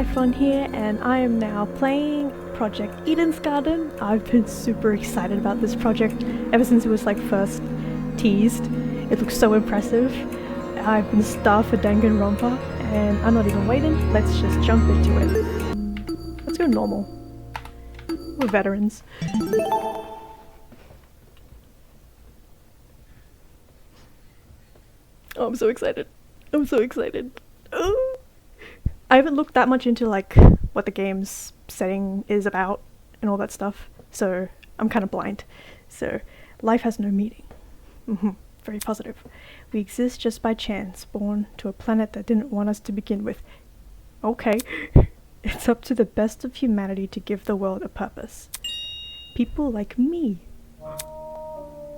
Life here, and I am now playing Project Eden's Garden. I've been super excited about this project ever since it was like first teased. It looks so impressive. I've been starved for Danganronpa, and I'm not even waiting. Let's just jump into it. Let's go normal. We're veterans. Oh, I'm so excited. I'm so excited. Oh. I haven't looked that much into like what the game's setting is about and all that stuff, so I'm kind of blind. So, life has no meaning. Very positive. We exist just by chance, born to a planet that didn't want us to begin with. Okay. It's up to the best of humanity to give the world a purpose. People like me.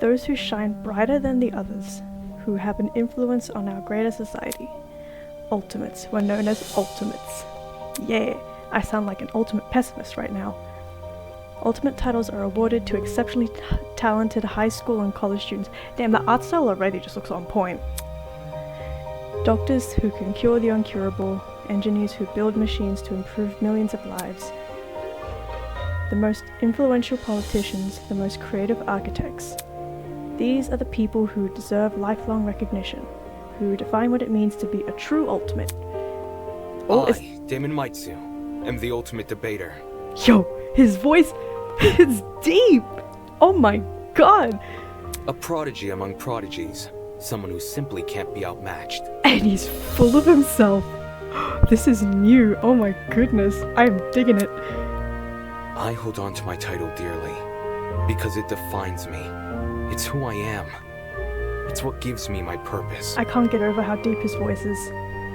Those who shine brighter than the others, who have an influence on our greater society. Ultimates were known as ultimates. Yeah, I sound like an ultimate pessimist right now. Ultimate titles are awarded to exceptionally talented high school and college students. Damn, the art style already just looks on point. Doctors who can cure the incurable, engineers who build machines to improve millions of lives. The most influential politicians, the most creative architects. These are the people who deserve lifelong recognition, who define what it means to be a true ultimate. I, Damon Maitsu, am the ultimate debater. Yo, his voice is deep! Oh my god! A prodigy among prodigies. Someone who simply can't be outmatched. And he's full of himself. This is new. Oh my goodness. I'm digging it. I hold on to my title dearly, because it defines me. It's who I am. It's what gives me my purpose. I can't get over how deep his voice is.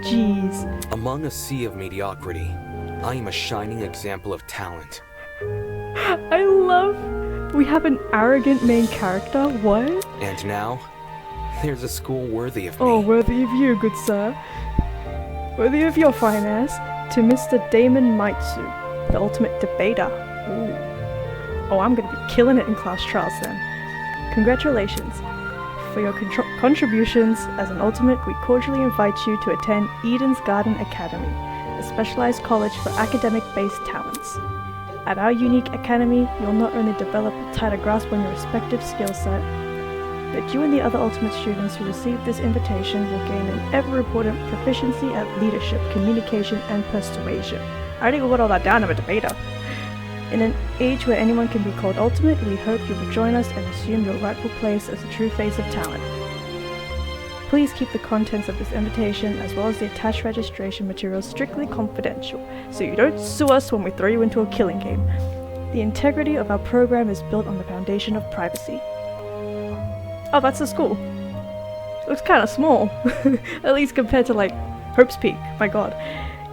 Jeez. Among a sea of mediocrity, I am a shining example of talent. I love... We have an arrogant main character? What? And now, there's a school worthy of me. Oh, worthy of you, good sir. Worthy of your fine ass. To Mr. Damon Maitsu, the ultimate debater. Ooh. Oh, I'm gonna be killing it in class trials then. Congratulations. For your contributions as an ultimate, we cordially invite you to attend Eden's Garden Academy, a specialized college for academic-based talents. At our unique academy, you'll not only develop a tighter grasp on your respective skill set, but you and the other ultimate students who receive this invitation will gain an ever-important proficiency at leadership, communication, and persuasion. I already got all that down, I'm a debater. In an age where anyone can be called ultimate, we hope you will join us and assume your rightful place as the true face of talent. Please keep the contents of this invitation, as well as the attached registration materials, strictly confidential, so you don't sue us when we throw you into a killing game. The integrity of our program is built on the foundation of privacy. Oh, that's the school. It looks kind of small, at least compared to like Hope's Peak. My god.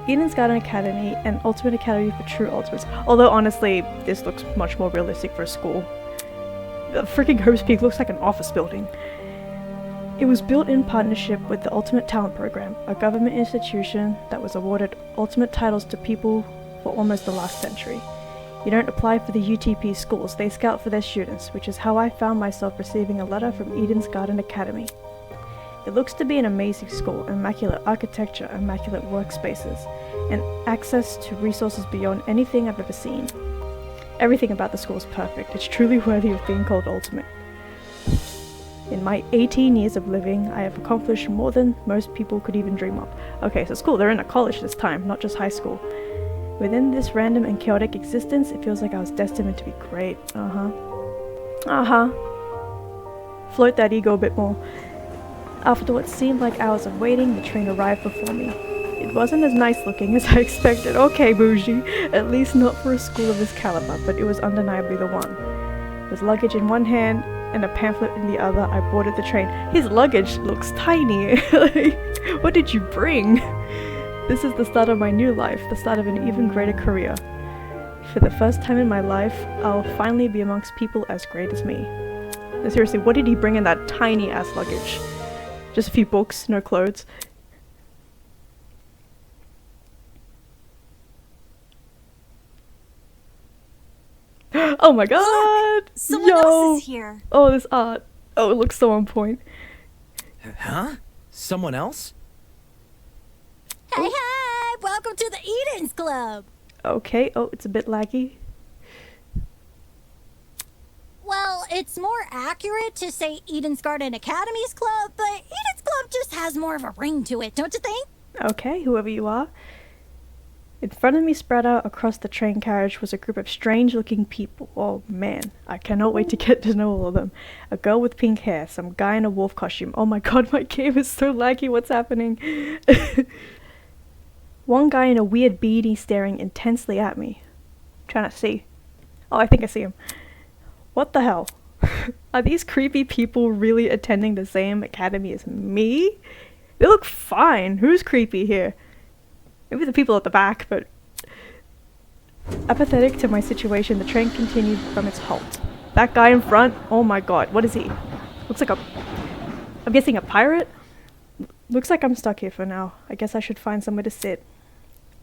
Eden's Garden Academy, an ultimate academy for true ultimates. Although honestly, this looks much more realistic for a school. The freaking Hope's Peak looks like an office building. It was built in partnership with the Ultimate Talent Program, a government institution that was awarded ultimate titles to people for almost the last century. You don't apply for the UTP schools, they scout for their students, which is how I found myself receiving a letter from Eden's Garden Academy. It looks to be an amazing school, immaculate architecture, immaculate workspaces, and access to resources beyond anything I've ever seen. Everything about the school is perfect. It's truly worthy of being called ultimate. In my 18 years of living, I have accomplished more than most people could even dream of. Okay, so it's cool, they're in a college this time, not just high school. Within this random and chaotic existence, it feels like I was destined to be great. Float that ego a bit more. After what seemed like hours of waiting, the train arrived before me. It wasn't as nice looking as I expected. Okay, bougie. At least not for a school of this caliber, but it was undeniably the one. With luggage in one hand and a pamphlet in the other, I boarded the train. His luggage looks tiny. Like, what did you bring? This is the start of my new life, the start of an even greater career. For the first time in my life, I'll finally be amongst people as great as me. No, seriously, what did he bring in that tiny ass luggage? Just a few books, no clothes. Oh my god! Look, someone else is here. Oh, this art. Oh, it looks so on point. Huh? Someone else? Hey, hey! Welcome to the Eden's Club. Okay, oh, it's a bit laggy. Well, it's more accurate to say Eden's Garden Academy's Club, but Eden's Club just has more of a ring to it, don't you think? Okay, whoever you are. In front of me, spread out across the train carriage, was a group of strange-looking people. Oh man, I cannot wait to get to know all of them. A girl with pink hair, some guy in a wolf costume. Oh my god, my game is so laggy, what's happening? One guy in a weird beanie staring intensely at me. I'm trying to see. Oh, I think I see him. What the hell? Are these creepy people really attending the same academy as me? They look fine. Who's creepy here? Maybe the people at the back, but... Apathetic to my situation, the train continued from its halt. That guy in front? Oh my god, what is he? Looks like a... I'm guessing a pirate? Looks like I'm stuck here for now. I guess I should find somewhere to sit.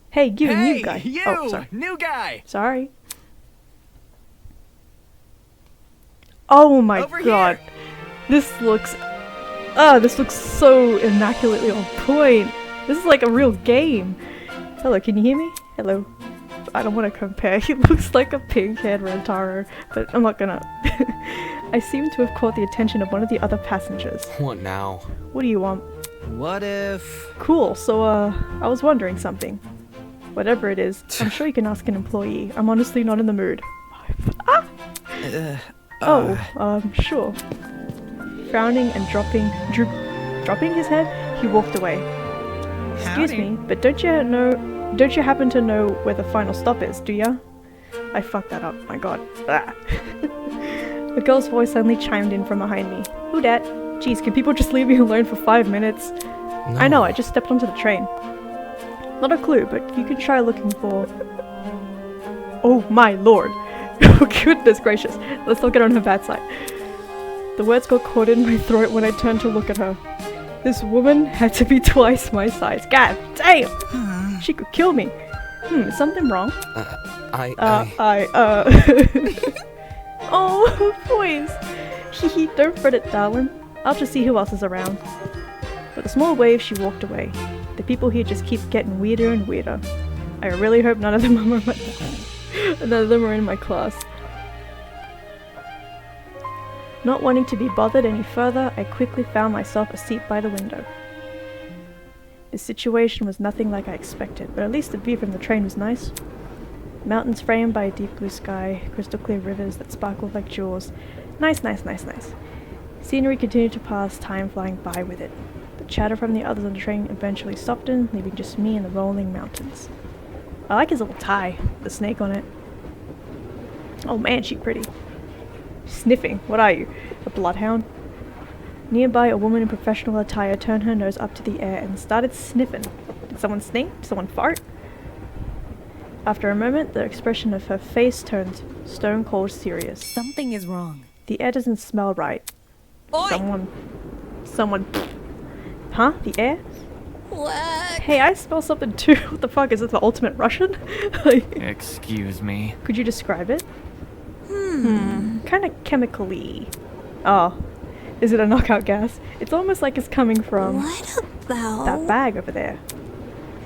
Hey, you, new guy. You! Oh, sorry. New guy! Sorry. Oh my Over god. here. This looks so immaculately on point. This is like a real game. Hello, can you hear me? Hello. I don't want to compare. He looks like a pink-haired Rentaro, but I'm not gonna. I seem to have caught the attention of one of the other passengers. What now? What do you want? What if... Cool, so I was wondering something. Whatever it is, I'm sure you can ask an employee. I'm honestly not in the mood. Ah! Sure. Frowning and dropping his head, he walked away. Excuse me, but don't you happen to know where the final stop is, do ya? I fucked that up, my god. Ah. A girl's voice suddenly chimed in from behind me. Who dat? Jeez, can people just leave me alone for 5 minutes? No. I know, I just stepped onto the train. Not a clue, but you can try looking for... Oh my lord. Oh goodness gracious. Let's not get on her bad side. The words got caught in my throat when I turned to look at her. This woman had to be twice my size. God damn! She could kill me. Is something wrong? Oh, boys. Hee don't fret it, darling. I'll just see who else is around. With a small wave, she walked away. The people here just keep getting weirder and weirder. I really hope none of them are in my class. Not wanting to be bothered any further, I quickly found myself a seat by the window. The situation was nothing like I expected, but at least the view from the train was nice. Mountains framed by a deep blue sky, crystal clear rivers that sparkled like jewels. Nice. Scenery continued to pass, time flying by with it. The chatter from the others on the train eventually softened, leaving just me and the rolling mountains. I like his little tie, the snake on it. Oh man, she's pretty. Sniffing. What are you? A bloodhound? Nearby, a woman in professional attire turned her nose up to the air and started sniffing. Did someone sneeze? Did someone fart? After a moment, the expression of her face turned stone cold serious. Something is wrong. The air doesn't smell right. Oi! Someone. Huh? The air? What? Hey, I smell something too. What the fuck? Is this the ultimate Russian? Excuse me. Could you describe it? Kind of chemically. Oh. Is it a knockout gas? It's almost like it's coming from... What about... that bag over there.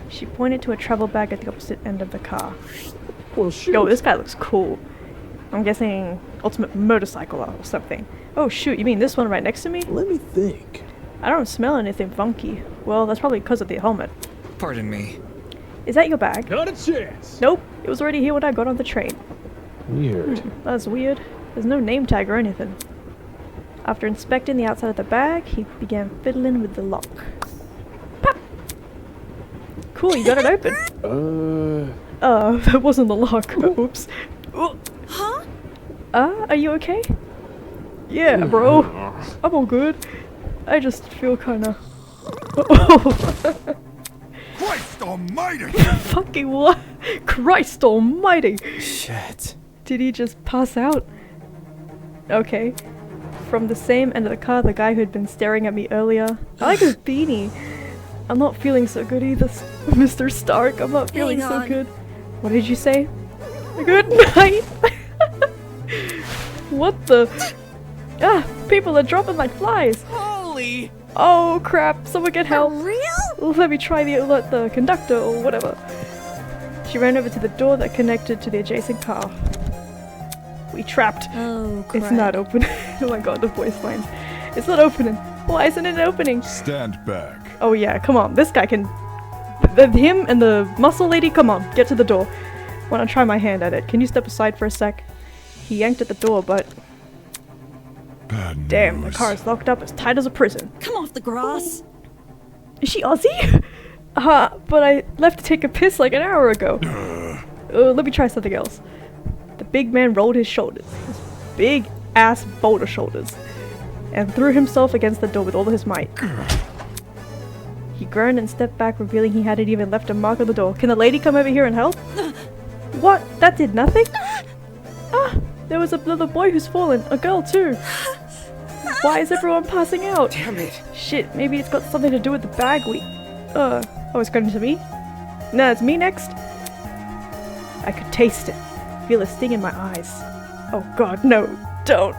She pointed to a travel bag at the opposite end of the car. Well, shoot. Yo, this guy looks cool. I'm guessing ultimate motorcycle or something. Oh shoot, you mean this one right next to me? Let me think. I don't smell anything funky. Well, that's probably because of the helmet. Pardon me. Is that your bag? Not a chance. Nope, it was already here when I got on the train. Weird. That's weird. There's no name tag or anything. After inspecting the outside of the bag, he began fiddling with the lock. Pop! Cool, you got it open. That wasn't the lock. Oops. Huh? Are you okay? Yeah, bro. I'm all good. I just feel kinda... Christ almighty! Fucking what? Christ almighty! Shit. Did he just pass out? Okay. From the same end of the car, the guy who had been staring at me earlier. I like his beanie. I'm not feeling so good either, Mr. Stark. I'm not feeling Hang so on. good. What did you say? Good night! What the? Ah, people are dropping like flies. Holy! Oh crap, someone get For help. real? Let me try the alert the conductor or whatever. She ran over to the door that connected to the adjacent car. We trapped. Oh, crap. It's not open. Oh my god, the voice lines. It's not opening. Why isn't it opening? Stand back. Oh yeah, come on. This guy can... him and the muscle lady, come on. Get to the door. Wanna try my hand at it. Can you step aside for a sec? He yanked at the door, but... Bad Damn, the news. car is locked up as tight as a prison. Come off the grass. Is she Aussie? But I left to take a piss like an hour ago. Let me try something else. The big man rolled his shoulders. His big ass boulder shoulders. And threw himself against the door with all his might. He groaned and stepped back, revealing he hadn't even left a mark on the door. Can the lady come over here and help? What? That did nothing? Ah! There was another boy who's fallen. A girl too. Why is everyone passing out? Damn it. Shit, maybe it's got something to do with the bag we... Oh, it's going to me? Nah, it's me next? I could taste it. Feel a sting in my eyes. Oh god, no. Don't.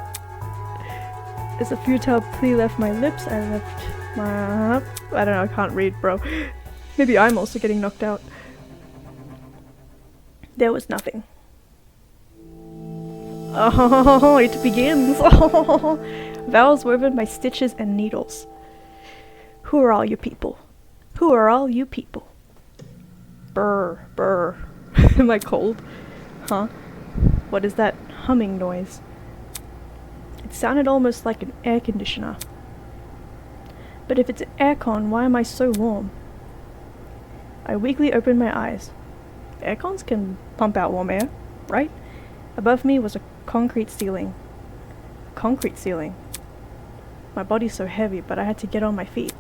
As a futile plea left my lips, I left my... I don't know, I can't read, bro. Maybe I'm also getting knocked out. There was nothing. Oh, it begins. Vows woven by stitches and needles. Who are all you people? Who are all you people? Brr, brr. Am I cold? Huh? What is that humming noise? It sounded almost like an air conditioner. But if it's an aircon, why am I so warm? I weakly opened my eyes. Aircons can pump out warm air, right? Above me was a concrete ceiling. Concrete ceiling. My body's so heavy, but I had to get on my feet.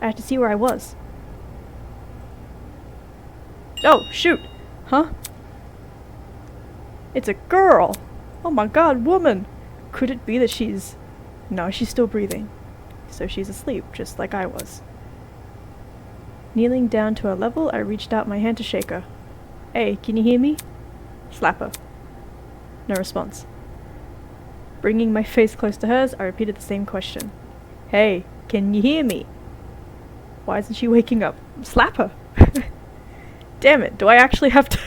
I had to see where I was. Oh, shoot! Huh? It's a girl! Oh my god, woman! Could it be that she's... No, she's still breathing. So she's asleep, just like I was. Kneeling down to her level, I reached out my hand to shake her. Hey, can you hear me? Slap her. No response. Bringing my face close to hers, I repeated the same question. Hey, can you hear me? Why isn't she waking up? Slap her! Damn it, do I actually have to...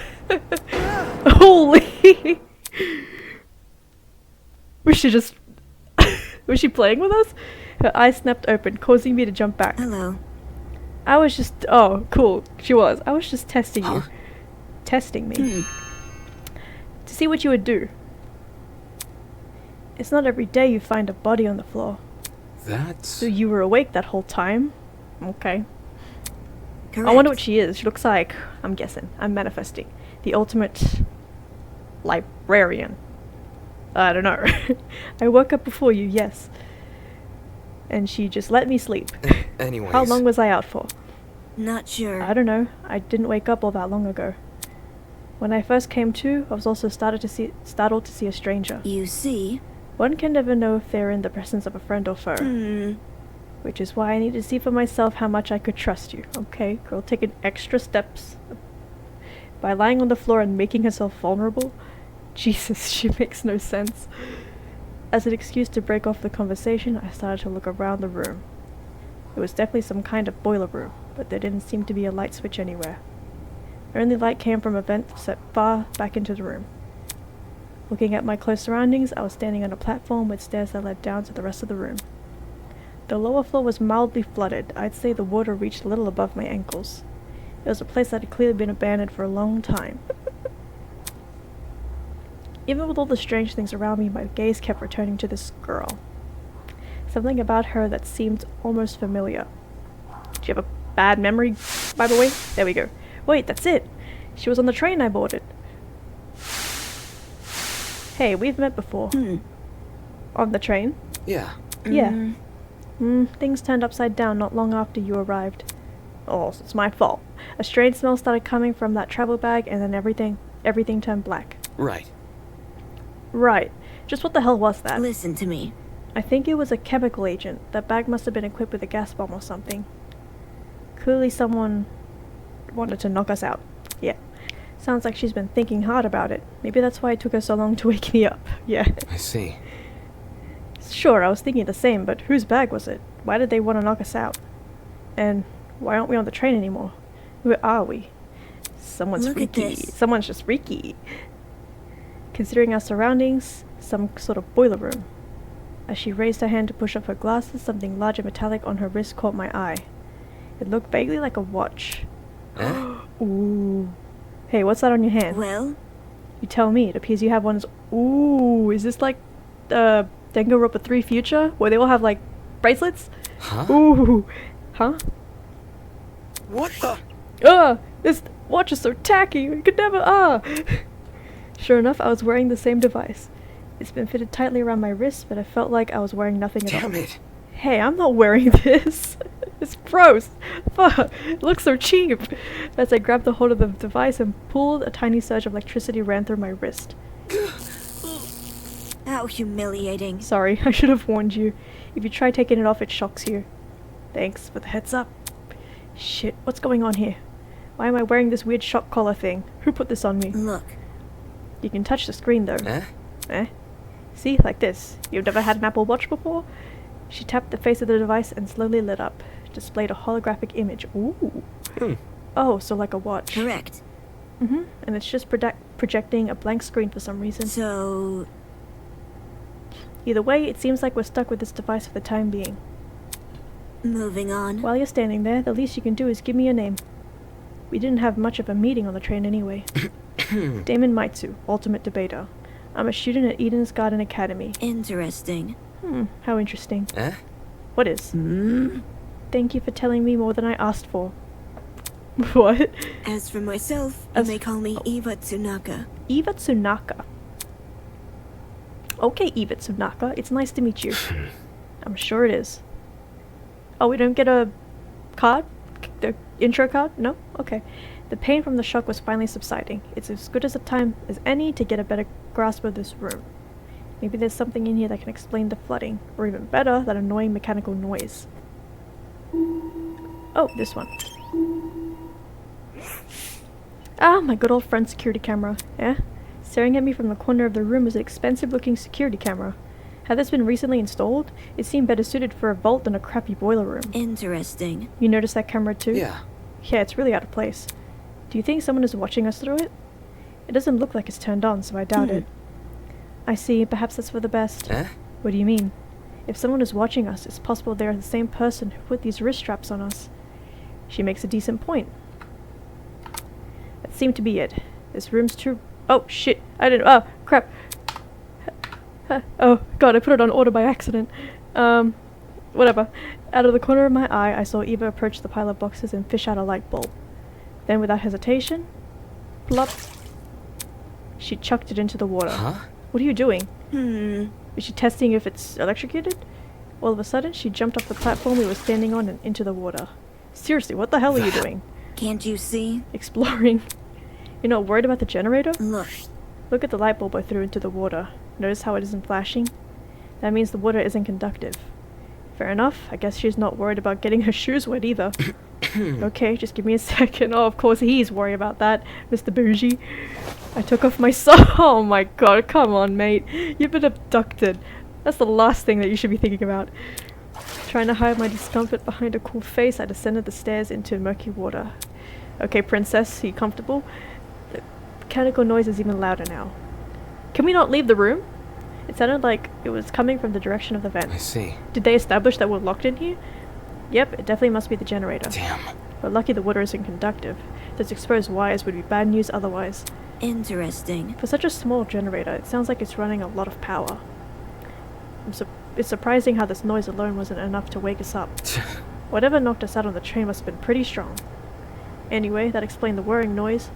Holy... Was she just... Was she playing with us? Her eyes snapped open, causing me to jump back. Hello. I was just... Oh, cool. She was. I was just testing you. Testing me. To see what you would do. It's not every day you find a body on the floor. That's... So you were awake that whole time? Okay. Correct. I wonder what she is. She looks like... I'm guessing. I'm manifesting. The ultimate... librarian. I don't know. I woke up before you, yes. And she just let me sleep. Anyways... How long was I out for? Not sure. I don't know. I didn't wake up all that long ago. When I first came to, I was also startled to see a stranger. You see? One can never know if they're in the presence of a friend or foe. Which is why I need to see for myself how much I could trust you. Okay, girl taking extra steps by lying on the floor and making herself vulnerable. Jesus, she makes no sense. As an excuse to break off the conversation, I started to look around the room. It was definitely some kind of boiler room, but there didn't seem to be a light switch anywhere. The only light came from a vent set far back into the room. Looking at my close surroundings, I was standing on a platform with stairs that led down to the rest of the room. The lower floor was mildly flooded. I'd say the water reached a little above my ankles. It was a place that had clearly been abandoned for a long time. Even with all the strange things around me, my gaze kept returning to this girl. Something about her that seemed almost familiar. Do you have a bad memory, by the way? There we go. Wait, that's it! She was on the train I boarded. Hey, we've met before. On the train? Yeah. Yeah. Things turned upside down not long after you arrived. Oh, so it's my fault. A strange smell started coming from that travel bag, and then everything turned black. Right. Right. Just what the hell was that? Listen to me. I think it was a chemical agent. That bag must have been equipped with a gas bomb or something. Clearly someone wanted to knock us out. Yeah. Sounds like she's been thinking hard about it. Maybe that's why it took her so long to wake me up. Yeah. I see. Sure, I was thinking the same, but whose bag was it? Why did they want to knock us out? And why aren't we on the train anymore? Where are we? Someone's Look at freaky. this. Someone's just freaky. Considering our surroundings, some sort of boiler room. As she raised her hand to push up her glasses, something large and metallic on her wrist caught my eye. It looked vaguely like a watch. Eh? Ooh. Hey, what's that on your hand? Well, You tell me. It appears you have one. Ooh, is this like Danganronpa 3 Future? Where they all have like bracelets? Huh? Ooh. Huh? What the? This watch is so tacky. We could never, Sure enough, I was wearing the same device. It's been fitted tightly around my wrist, but I felt like I was wearing nothing at all. Damn it. Hey, I'm not wearing this. It's gross. Fuck. It looks so cheap. As I grabbed the hold of the device and pulled, a tiny surge of electricity ran through my wrist. how humiliating. Sorry, I should have warned you. If you try taking it off, it shocks you. Thanks for the heads up. Shit, what's going on here? Why am I wearing this weird shock collar thing? Who put this on me? Look, You can touch the screen though. Eh? Eh? See, like this. You've never had an Apple Watch before? She tapped the face of the device and slowly lit up. Displayed a holographic image. Ooh. Oh, so like a watch. correct. And it's just projecting a blank screen for some reason. So, Either way, it seems like we're stuck with this device for the time being. moving on. While you're standing there, the least you can do is give me your name. We didn't have much of a meeting on the train anyway. Damon Maitsu, Ultimate Debater. I'm a student at Eden's Garden Academy. Interesting. How interesting. Eh? What is? Thank you for telling me more than I asked for. What? As for myself, As- you may call me Eva Tsunaka. Eva Tsunaka. Okay, Eva Tsunaka, it's nice to meet you. I'm sure it is. Oh, we don't get a card? The intro card? No? Okay. The pain from the shock was finally subsiding. It's as good as a time as any to get a better grasp of this room. Maybe there's something in here that can explain the flooding, or even better, that annoying mechanical noise. Oh, this one. Ah, my good old friend security camera. Eh? Staring at me from the corner of the room is an expensive-looking security camera. Had this been recently installed, it seemed better suited for a vault than a crappy boiler room. Interesting. You noticed that camera too? Yeah. Yeah, it's really out of place. Do you think someone is watching us through it? It doesn't look like it's turned on, so I doubt it. I see, perhaps that's for the best. Eh? What do you mean? If someone is watching us, it's possible they are the same person who put these wrist straps on us. She makes a decent point. That seemed to be it. This room's too... Oh, shit. I didn't... Oh, crap. Oh, God, I put it on order by accident. Whatever. Out of the corner of my eye, I saw Eva approach the pile of boxes and fish out a light bulb. Then, without hesitation, plop, she chucked it into the water. Huh? What are you doing? Is she testing if it's electrocuted? All of a sudden, she jumped off the platform we were standing on and into the water. Seriously, what the hell are you doing? Can't you see? Exploring. You're not worried about the generator? Look, Look at the light bulb I threw into the water. Notice how it isn't flashing? That means the water isn't conductive. Fair enough. I guess she's not worried about getting her shoes wet either. Okay, just give me a second. Oh, of course he's worried about that, Mr. Bougie. I took off my sock. Oh my god, come on, mate. You've been abducted. That's the last thing that you should be thinking about. Trying to hide my discomfort behind a cool face, I descended the stairs into murky water. Okay, princess, are you comfortable? The mechanical noise is even louder now. Can we not leave the room? It sounded like it was coming from the direction of the vent. I see. Did they establish that we're locked in here? Yep, it definitely must be the generator. Damn. We're lucky the water isn't conductive. Those exposed wires would be bad news otherwise. interesting. For such a small generator, it sounds like it's running a lot of power. It's surprising how this noise alone wasn't enough to wake us up. Whatever knocked us out on the train must have been pretty strong. Anyway, that explained the whirring noise.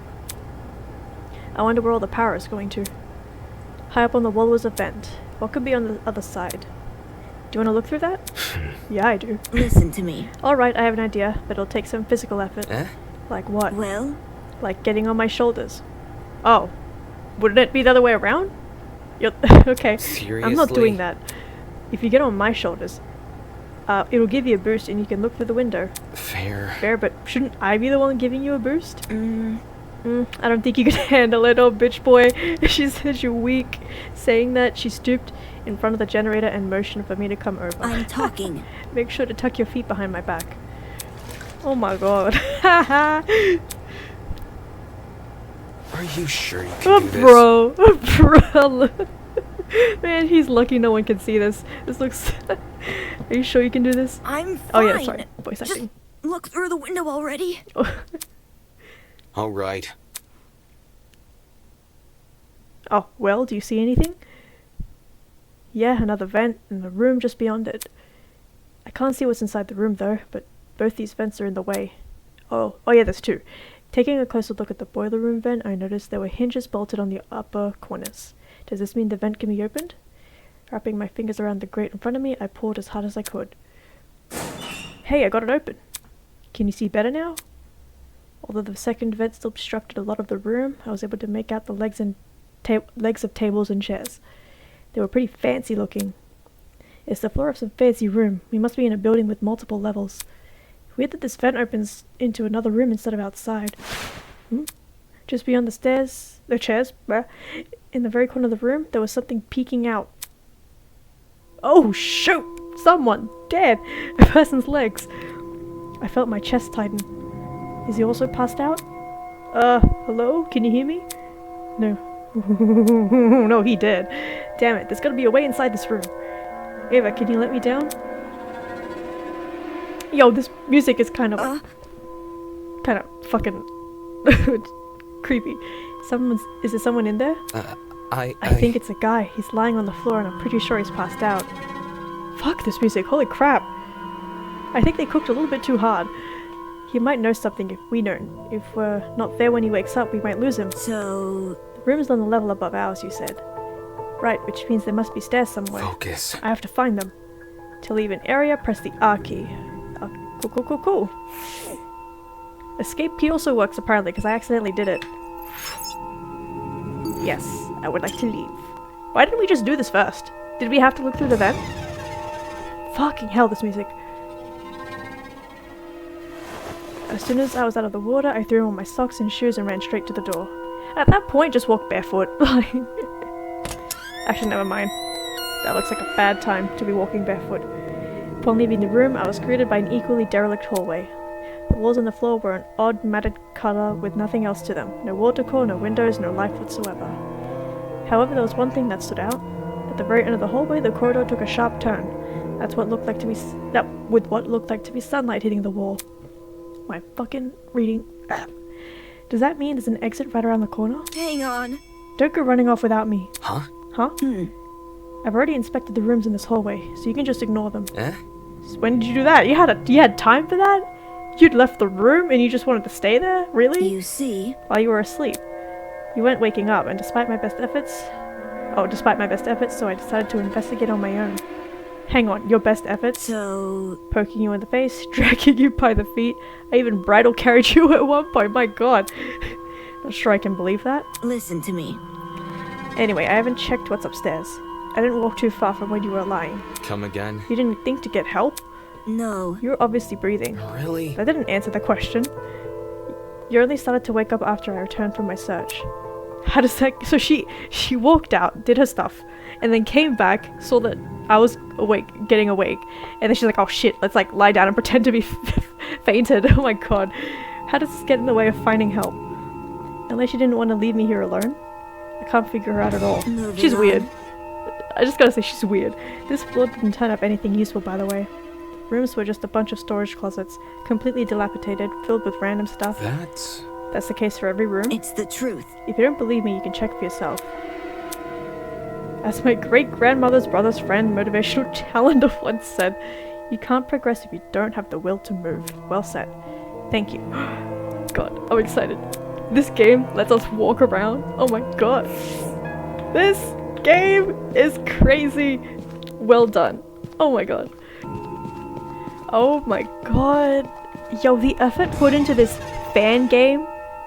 I wonder where all the power is going to. High up on the wall was a vent. What could be on the other side? Do you want to look through that? Yeah, I do. Listen to me. Alright, I have an idea, but it'll take some physical effort. Eh? Like what? Well, Like getting on my shoulders. Oh. Wouldn't it be the other way around? You're okay. I'm not doing Seriously? that. If you get on my shoulders, it'll give you a boost and you can look through the window. Fair. Fair, but shouldn't I be the one giving you a boost? I don't think you can handle it, oh bitch boy. She says you're weak. Saying that, she stooped in front of the generator and motioned for me to come over. I'm talking. Make sure to tuck your feet behind my back. Oh my god. Are you sure you can do this? Bro. Bro. Man, he's lucky no one can see this. This looks... Are you sure you can do this? I'm fine. Oh yeah, sorry. Voice Just acting. look through the window already. All right. Oh, well, do you see anything? Yeah, another vent, and a room just beyond it. I can't see what's inside the room, though, but both these vents are in the way. Oh yeah, there's two. Taking a closer look at the boiler room vent, I noticed there were hinges bolted on the upper corners. Does this mean the vent can be opened? Wrapping my fingers around the grate in front of me, I pulled as hard as I could. Hey, I got it open. Can you see better now? Although the second vent still obstructed a lot of the room, I was able to make out the legs of tables and chairs. They were pretty fancy looking. It's the floor of some fancy room. We must be in a building with multiple levels. Weird that this vent opens into another room instead of outside. Just beyond the chairs, in the very corner of the room, there was something peeking out. Oh shoot! Someone dead! A person's legs. I felt my chest tighten. Is he also passed out? Hello? Can you hear me? No. No, he did. Damn it, there's gotta be a way inside this room. Ava, can you let me down? Yo, this music is kind of fucking creepy. Is there someone in there? I think it's a guy. He's lying on the floor and I'm pretty sure he's passed out. Fuck this music, holy crap. I think they cooked a little bit too hard. He might know something if we don't. If we're not there when he wakes up, we might lose him. So... The room's on the level above ours, you said. Right, which means there must be stairs somewhere. Focus. I have to find them. To leave an area, press the R key. Cool. Escape key also works apparently, because I accidentally did it. Yes, I would like to leave. Why didn't we just do this first? Did we have to look through the vent? Fucking hell, this music. As soon as I was out of the water, I threw on my socks and shoes and ran straight to the door. At that point, just walk barefoot. Actually, never mind. That looks like a bad time to be walking barefoot. Upon leaving the room, I was greeted by an equally derelict hallway. The walls and the floor were an odd matted colour with nothing else to them. No wall decor, no windows, no light whatsoever. However, there was one thing that stood out. At the very end of the hallway, the corridor took a sharp turn. With what looked like to be sunlight hitting the wall. My fucking reading. Does that mean there's an exit right around the corner? Hang on. Don't go running off without me. Huh? I've already inspected the rooms in this hallway, so you can just ignore them. Eh? When did you do that? You had time for that? You'd left the room and you just wanted to stay there? Really? You see? While you were asleep. You weren't waking up, and despite my best efforts, so I decided to investigate on my own. Hang on, your best efforts? So... Poking you in the face, dragging you by the feet. I even bridal carried you at one point, my god. Not sure I can believe that. Listen to me. Anyway, I haven't checked what's upstairs. I didn't walk too far from where you were lying. Come again? You didn't think to get help? No. You were obviously breathing. Really? That didn't answer the question. You only started to wake up after I returned from my search. How does that... So she walked out, did her stuff, and then came back, saw that I was getting awake, and then she's like, oh shit, let's like lie down and pretend to be fainted. Oh my god. How does this get in the way of finding help? Unless you didn't want to leave me here alone? I can't figure her out at all. She's weird. I just gotta say, she's weird. This floor didn't turn up anything useful, by the way. Rooms were just a bunch of storage closets, completely dilapidated, filled with random stuff. That's the case for every room. It's the truth. If you don't believe me, you can check for yourself. As my great-grandmother's brother's friend, motivational calendar once said, you can't progress if you don't have the will to move. Well said. Thank you. God, I'm excited. This game lets us walk around. Oh my god. This game is crazy. Well done. Oh my god. Oh my god. Yo, the effort put into this fan game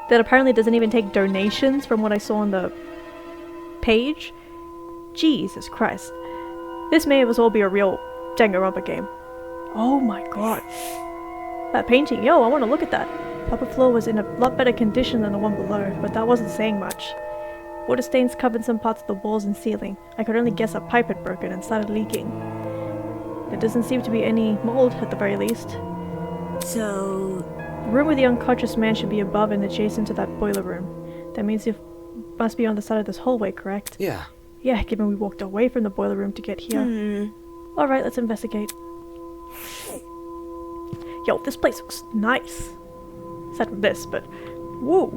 that apparently doesn't even take donations from what I saw on the page. Jesus Christ. This may as well be a real Danganronpa game. Oh my god. That painting, yo, I want to look at that. The upper floor was in a lot better condition than the one below, but that wasn't saying much. Water stains covered some parts of the walls and ceiling. I could only guess a pipe had broken and started leaking. There doesn't seem to be any mold at the very least. So... The room with the unconscious man should be above and adjacent to that boiler room. That means you must be on the side of this hallway, correct? Yeah. Yeah, given we walked away from the boiler room to get here. Alright, let's investigate. Yo, this place looks nice. Aside from this, but... Whoa!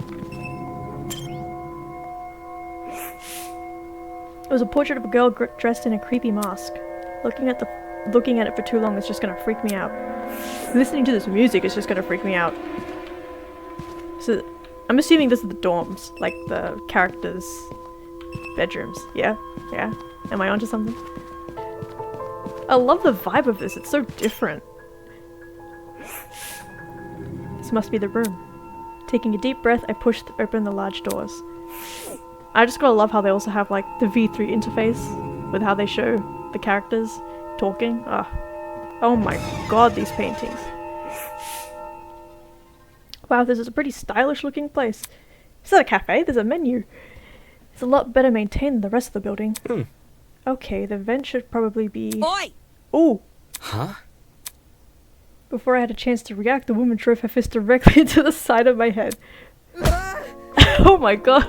It was a portrait of a girl dressed in a creepy mask. Looking at it for too long is just gonna freak me out. Listening to this music is just gonna freak me out. So, I'm assuming this is the dorms, like the characters' bedrooms. Yeah? Yeah? Am I onto something? I love the vibe of this, it's so different. This must be the room. Taking a deep breath, I pushed open the large doors. I just gotta love how they also have like the V3 interface with how they show the characters talking. Oh my god, these paintings. Wow, this is a pretty stylish looking place. Is that a cafe? There's a menu. It's a lot better maintained than the rest of the building. Okay, the vent should probably be... Oi! Ooh! Huh? Before I had a chance to react, the woman drove her fist directly into the side of my head. Oh my god!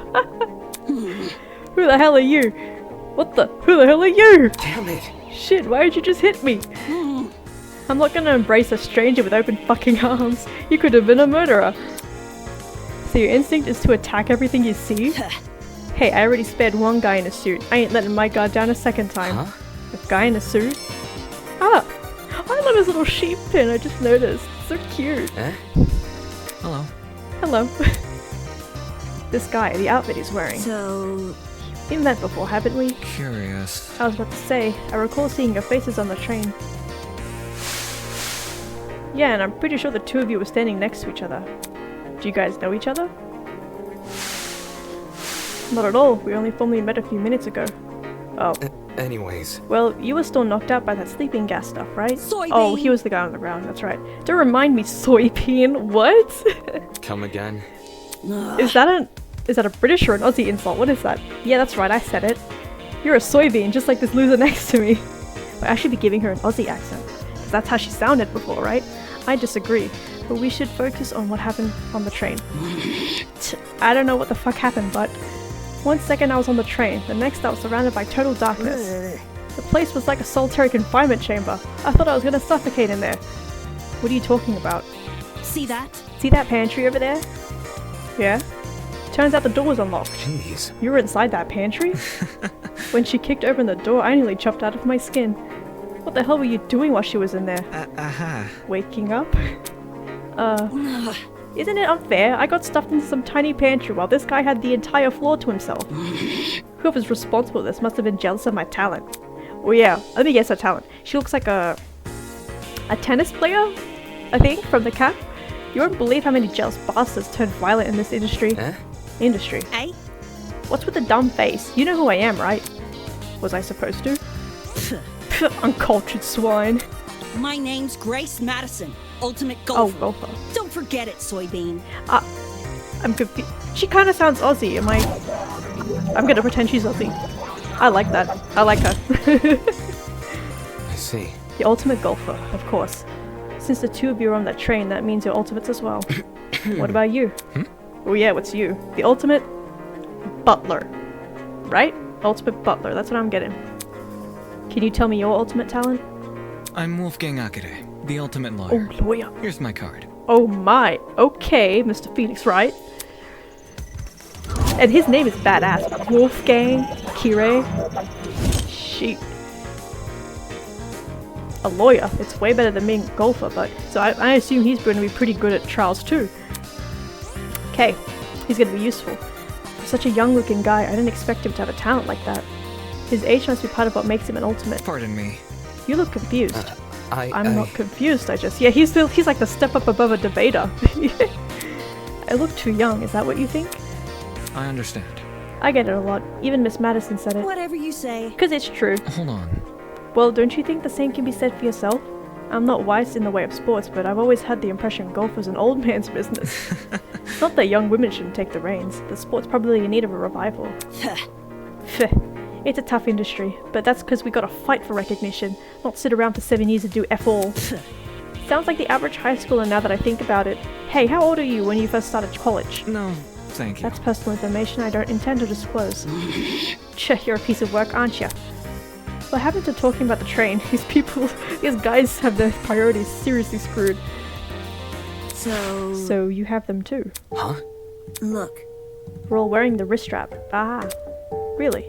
Who the hell are you? What the? Who the hell are you? Damn it! Shit, why did you just hit me? I'm not gonna embrace a stranger with open fucking arms. You could have been a murderer. So your instinct is to attack everything you see? Hey, I already spared one guy in a suit. I ain't letting my guard down a second time. Huh? A guy in a suit? Ah! I love his little sheep pin, I just noticed. So cute. Eh? Hello. Hello. This guy, the outfit he's wearing. So, We've met before, haven't we? Curious. I was about to say, I recall seeing your faces on the train. Yeah, and I'm pretty sure the two of you were standing next to each other. Do you guys know each other? Not at all. We only formally met a few minutes ago. Oh. Anyways. Well, you were still knocked out by that sleeping gas stuff, right? Soybean! Oh, he was the guy on the ground, that's right. Don't remind me, soybean. What? Come again? Is that a British or an Aussie insult? What is that? Yeah, that's right, I said it. You're a soybean, just like this loser next to me. I should be giving her an Aussie accent. Because that's how she sounded before, right? I disagree. But we should focus on what happened on the train. I don't know what the fuck happened, but... One second I was on the train, the next I was surrounded by total darkness. The place was like a solitary confinement chamber. I thought I was gonna suffocate in there. What are you talking about? See that? See that pantry over there? Yeah? Turns out the door was unlocked. Jeez. You were inside that pantry? When she kicked open the door, I nearly chopped out of my skin. What the hell were you doing while she was in there? Waking up? Isn't it unfair? I got stuffed into some tiny pantry while this guy had the entire floor to himself. Whoever's responsible for this must have been jealous of my talent. Oh yeah, let me guess her talent. She looks like a tennis player, I think, from the cap. You won't believe how many jealous bastards turn violent in this industry. Eh? Industry. Eh? What's with the dumb face? You know who I am, right? Was I supposed to? Uncultured swine. My name's Grace Madison, Ultimate Oh, Golfer. golfer. Don't forget it, Soybean. I'm confused. She kind of sounds Aussie. I'm gonna pretend she's Aussie. I like that. I like her. I see. The ultimate golfer, of course. Since the two of you are on that train, that means you're ultimates as well. What about you? Oh yeah, what's you? The ultimate butler. Right? Ultimate butler, that's what I'm getting. Can you tell me your ultimate talent? I'm Wolfgang Akere, the ultimate lawyer. Oh, lawyer. Here's my card. Oh my. Okay, Mr. Phoenix, right? And his name is badass. Wolfgang Akere. Sheep. A lawyer. It's way better than being a golfer, but... So I assume he's going to be pretty good at trials too. Okay, he's going to be useful. For such a young-looking guy, I didn't expect him to have a talent like that. His age must be part of what makes him an ultimate. Pardon me. You look confused. I'm I not confused, yeah, he's like the step up above a debater. I look too young, is that what you think? I understand. I get it a lot. Even Miss Madison said it. Whatever you say. Because it's true. Hold on. Well, don't you think the same can be said for yourself? I'm not wise in the way of sports, but I've always had the impression golf is an old man's business. Not that young women shouldn't take the reins. The sport's probably in need of a revival. It's a tough industry, but that's because we gotta fight for recognition, not sit around for 7 years and do F all. Sounds like the average high schooler now that I think about it. Hey, how old are you when you first started college? No, Thank you. That's personal information I don't intend to disclose. You're a piece of work, aren't you? What happened to talking about the train? These guys have their priorities seriously screwed. So you have them too. Huh? Look. We're all wearing the wrist strap. Ah, really?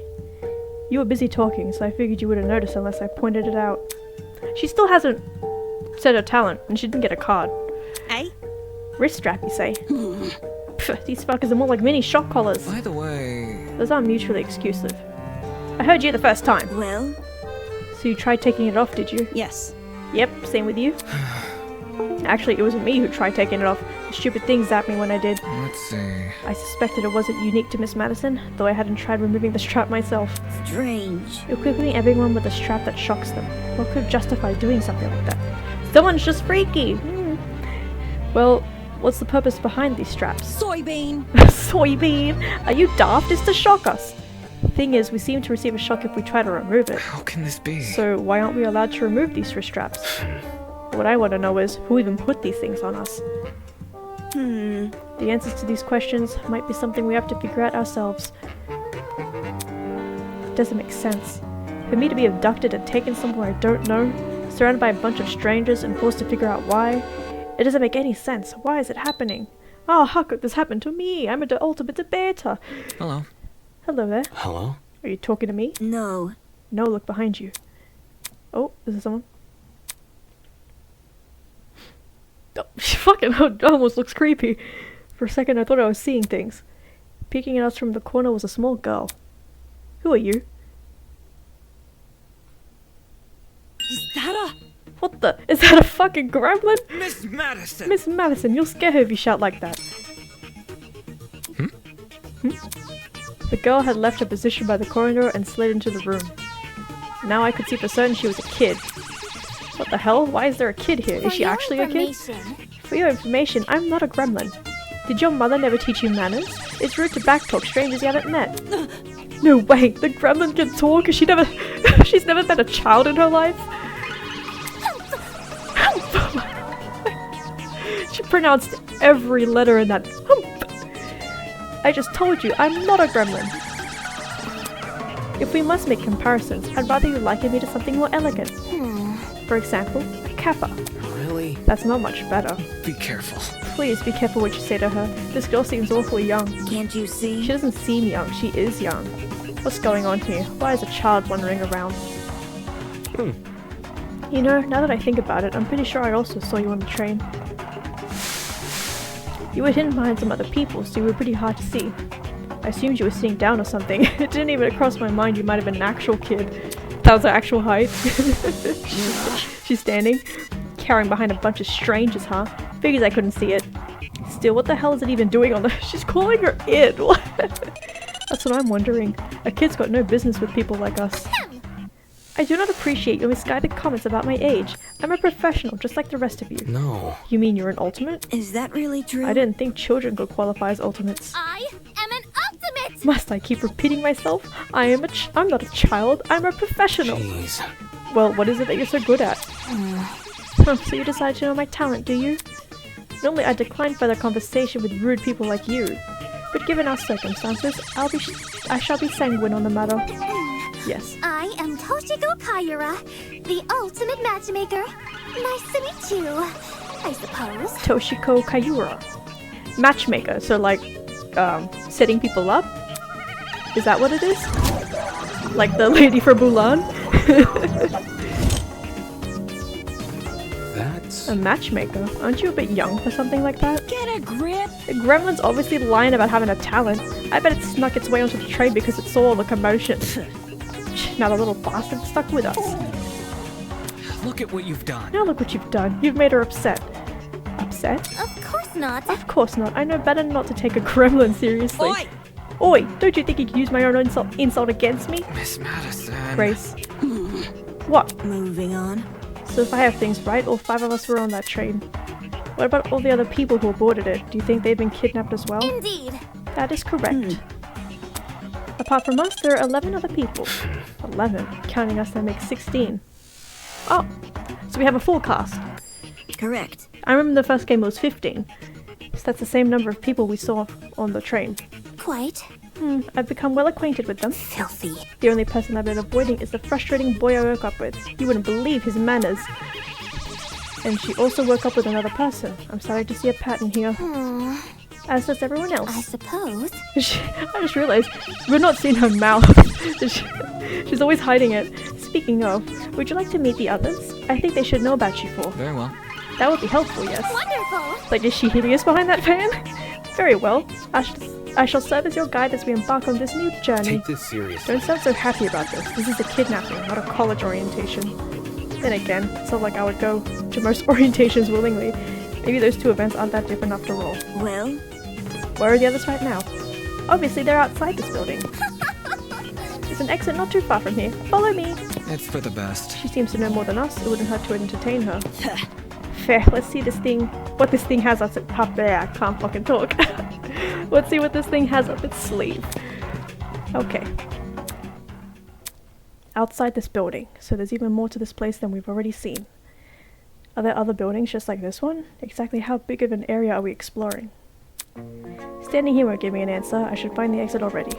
You were busy talking, so I figured you would have noticed unless I pointed it out. She still hasn't said her talent, and she didn't get a card. Eh? Wrist strap, you say? Pff, these fuckers are more like mini shock collars. By the way... Those aren't mutually exclusive. I heard you the first time. Well, So you tried taking it off, did you? Yes. Yep, same with you. Actually, it wasn't me who tried taking it off. The stupid thing zapped me when I did. Let's see... I suspected it wasn't unique to Miss Madison, though I hadn't tried removing the strap myself. strange. Equipping everyone with a strap that shocks them. What could justify doing something like that? Someone's just freaky! Well, what's the purpose behind these straps? Soybean! Soybean! Are you daft? It's to shock us! Thing is, we seem to receive a shock if we try to remove it. How can this be? So why aren't we allowed to remove these wrist straps? What I want to know is, who even put these things on us? The answers to these questions might be something we have to figure out ourselves. It doesn't make sense. For me to be abducted and taken somewhere I don't know, surrounded by a bunch of strangers and forced to figure out why, it doesn't make any sense. Why is it happening? Oh, how could this happen to me? I'm the ultimate debater. Hello. Hello there. Hello? Are you talking to me? No. No, look behind you. Oh, is there someone? Oh, fucking almost looks creepy. For a second I thought I was seeing things. Peeking at us from the corner was a small girl. Who are you? Is that What the? Is that a fucking gremlin? Miss Madison! Miss Madison, you'll scare her if you shout like that. The girl had left her position by the corridor and slid into the room. Now I could see for certain she was a kid. What the hell? Why is there a kid here? Is she actually a kid? For your information, I'm not a gremlin. Did your mother never teach you manners? It's rude to backtalk strangers you haven't met. No way, the gremlin can talk? She's never met a child in her life? She pronounced every letter in that hump. I just told you, I'm not a gremlin. If we must make comparisons, I'd rather you liken me to something more elegant. For example, a kappa. Really? That's not much better. Be careful. Please be careful what you say to her. This girl seems awfully young. Can't you see? She doesn't seem young, she is young. What's going on here? Why is a child wandering around? You know, now that I think about it, I'm pretty sure I also saw you on the train. You were hidden behind some other people, so you were pretty hard to see. I assumed you were sitting down or something. It didn't even cross my mind you might have been an actual kid. That was her actual height. She's standing, cowering behind a bunch of strangers, huh? Figures I couldn't see it. Still, what the hell is it even doing on the— She's calling her it! What? That's what I'm wondering. A kid's got no business with people like us. I do not appreciate your misguided comments about my age. I'm a professional, just like the rest of you. No. You mean you're an ultimate? Is that really true? I didn't think children could qualify as ultimates. I am an ultimate! Must I keep repeating myself? I'm not a child, I'm a professional. Jeez. Well, what is it that you're so good at? So you decide to know my talent, do you? Normally I decline further conversation with rude people like you. But given our circumstances, I shall be sanguine on the matter. Yes. I am Toshiko Kaiyura, the ultimate matchmaker. Nice to meet you, I suppose. Toshiko Kaiyura. Matchmaker, so like, setting people up? Is that what it is? Like the lady from Mulan? That's... A matchmaker? Aren't you a bit young for something like that? Get a grip! The gremlin's obviously lying about having a talent. I bet it snuck its way onto the train because it saw all the commotion. Now the little bastard's stuck with us. Look at what you've done. Now look what you've done. You've made her upset. Upset? Of course not. Of course not. I know better not to take a gremlin seriously. Oi! Oi! Don't you think you can use my own insult against me? Miss Madison. Grace. What? Moving on. So if I have things right, all 5 of us were on that train. What about all the other people who boarded it? Do you think they've been kidnapped as well? Indeed. That is correct. Apart from us, there are 11 other people. 11. Counting us, that makes 16. Oh! So we have a full cast. Correct. I remember the first game was 15. So that's the same number of people we saw on the train. Quite. I've become well acquainted with them. Filthy. The only person I've been avoiding is the frustrating boy I woke up with. You wouldn't believe his manners. And she also woke up with another person. I'm starting to see a pattern here. As does everyone I else. suppose. I just realized we're not seeing her mouth. She's always hiding it. Speaking of, would you like to meet the others? I think they should know about you four. Very well. That would be helpful, yes. Wonderful. Like, is she hideous behind that fan? Very well. I shall serve as your guide as we embark on this new journey. Take this seriously. Don't sound so happy about this. This is a kidnapping, not a college orientation. Then again, it's not like I would go to most orientations willingly. Maybe those two events aren't that different after all. Well, Where are the others right now? Obviously, they're outside this building. There's an exit not too far from here. Follow me. It's for the best. She seems to know more than us. It wouldn't hurt to entertain her. Fair. Let's see what this thing has up its... I can't fucking talk. Let's see what this thing has up its sleeve. Okay. Outside this building. So there's even more to this place than we've already seen. Are there other buildings just like this one? Exactly how big of an area are we exploring? Standing here won't give me an answer. I should find the exit already.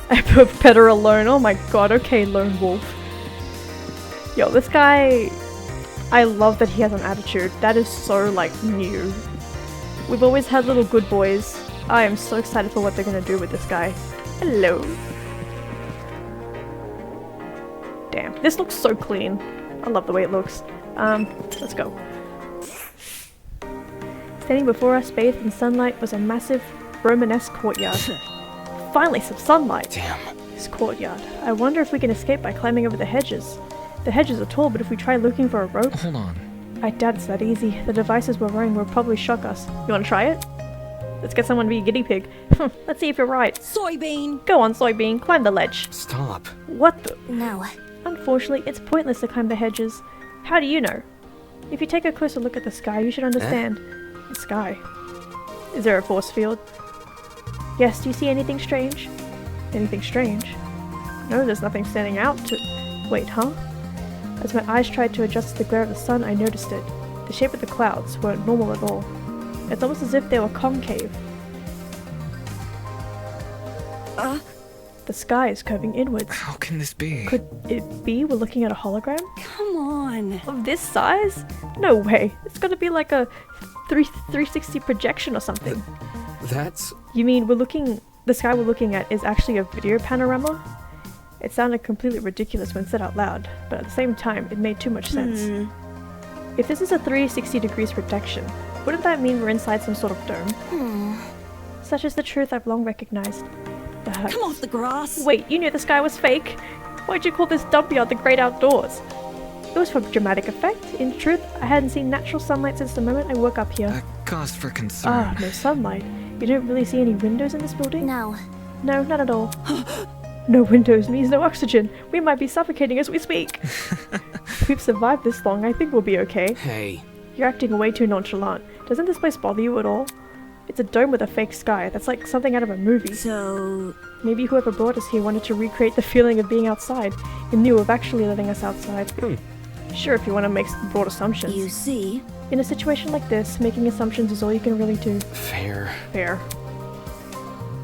I put better alone. Oh my god, okay, lone wolf. Yo, this guy... I love that he has an attitude. That is so, like, new. We've always had little good boys. I am so excited for what they're gonna do with this guy. Hello. Damn, this looks so clean. I love the way it looks. Let's go. Standing before us, bathed in sunlight, was a massive Romanesque courtyard. Finally, some sunlight! Damn. This courtyard. I wonder if we can escape by climbing over the hedges. The hedges are tall, but if we try looking for a rope... Hold on. I doubt it's that easy. The devices we're wearing will probably shock us. You wanna try it? Let's get someone to be a guinea pig. Let's see if you're right. Soybean. Go on, soybean, climb the ledge. Stop. What the... No. Unfortunately, it's pointless to climb the hedges. How do you know? If you take a closer look at the sky, you should understand. The sky. Is there a force field? Yes, do you see anything strange? Anything strange? No, there's nothing standing out to... Wait, huh? As my eyes tried to adjust to the glare of the sun, I noticed it. The shape of the clouds weren't normal at all. It's almost as if they were concave. The sky is curving inwards. How can this be? Could it be we're looking at a hologram? Come on. Of this size? No way. It's gotta be like a 360 projection or something. That's... You mean the sky we're looking at is actually a video panorama? It sounded completely ridiculous when said out loud, but at the same time, it made too much sense. If this is a 360 degrees projection, wouldn't that mean we're inside some sort of dome? Such is the truth I've long recognized. Perhaps. Come off the grass. Wait, you knew the sky was fake? Why'd you call this dump yard the great outdoors? It was for dramatic effect. In truth, I hadn't seen natural sunlight since the moment I woke up here. A cause for concern. Ah, no sunlight. You don't really see any windows in this building? No. No, not at all. No windows means no oxygen. We might be suffocating as we speak. If we've survived this long, I think we'll be okay. Hey. You're acting way too nonchalant. Doesn't this place bother you at all? It's a dome with a fake sky. That's like something out of a movie. so Maybe whoever brought us here wanted to recreate the feeling of being outside in lieu of actually letting us outside. Sure, if you want to make some broad assumptions. you see, In a situation like this, making assumptions is all you can really do. Fair. Fair.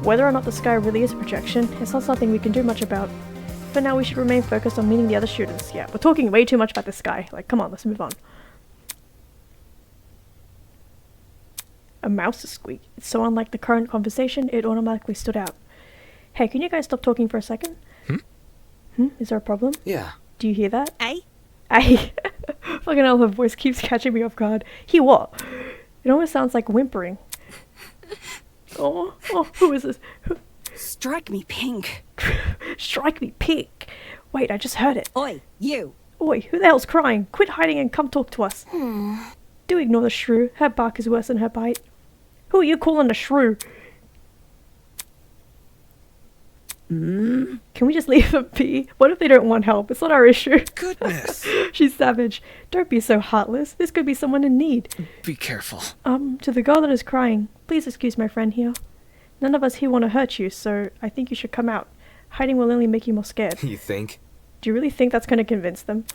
Whether or not the sky really is a projection, it's not something we can do much about. For now, we should remain focused on meeting the other shooters. Yeah, we're talking way too much about the sky. Like, come on, let's move on. A mouse squeak. It's so unlike the current conversation, it automatically stood out. Hey, can you guys stop talking for a second? Is there a problem? Yeah. Do you hear that? Eh? Ay. Fucking hell, her voice keeps catching me off guard. He what? It almost sounds like whimpering. Oh, who is this? Strike me pink. Strike me pink. Wait, I just heard it. Oi, you. Oi, who the hell's crying? Quit hiding and come talk to us. Do ignore the shrew. Her bark is worse than her bite. Who are you calling a shrew? Can we just leave them be? What if they don't want help? It's not our issue. Goodness. She's savage. Don't be so heartless. This could be someone in need. Be careful. To the girl that is crying, please excuse my friend here. None of us here want to hurt you, so I think you should come out. Hiding will only make you more scared. You think? Do you really think that's going to convince them?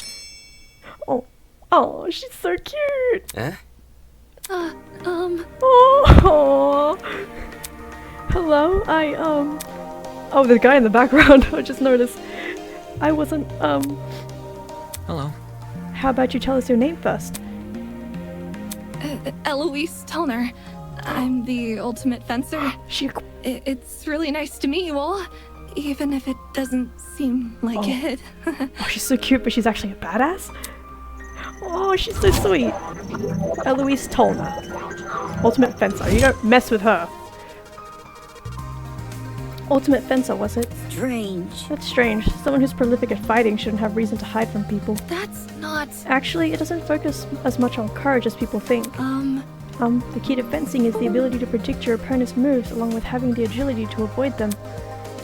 Oh, she's so cute. Eh? Oh, hello. Oh, the guy in the background. I just noticed. I wasn't. Hello. How about you tell us your name first? Eloise Toner. I'm the ultimate fencer. She. It's really nice to meet you all, even if it doesn't seem like it. Oh, she's so cute, but she's actually a badass. Oh, she's so sweet. Eloise Tollner. Ultimate Fencer. You don't mess with her. Ultimate Fencer, was it? Strange. That's strange. Someone who's prolific at fighting shouldn't have reason to hide from people. That's not... Actually, it doesn't focus as much on courage as people think. The key to fencing is the ability to predict your opponent's moves along with having the agility to avoid them.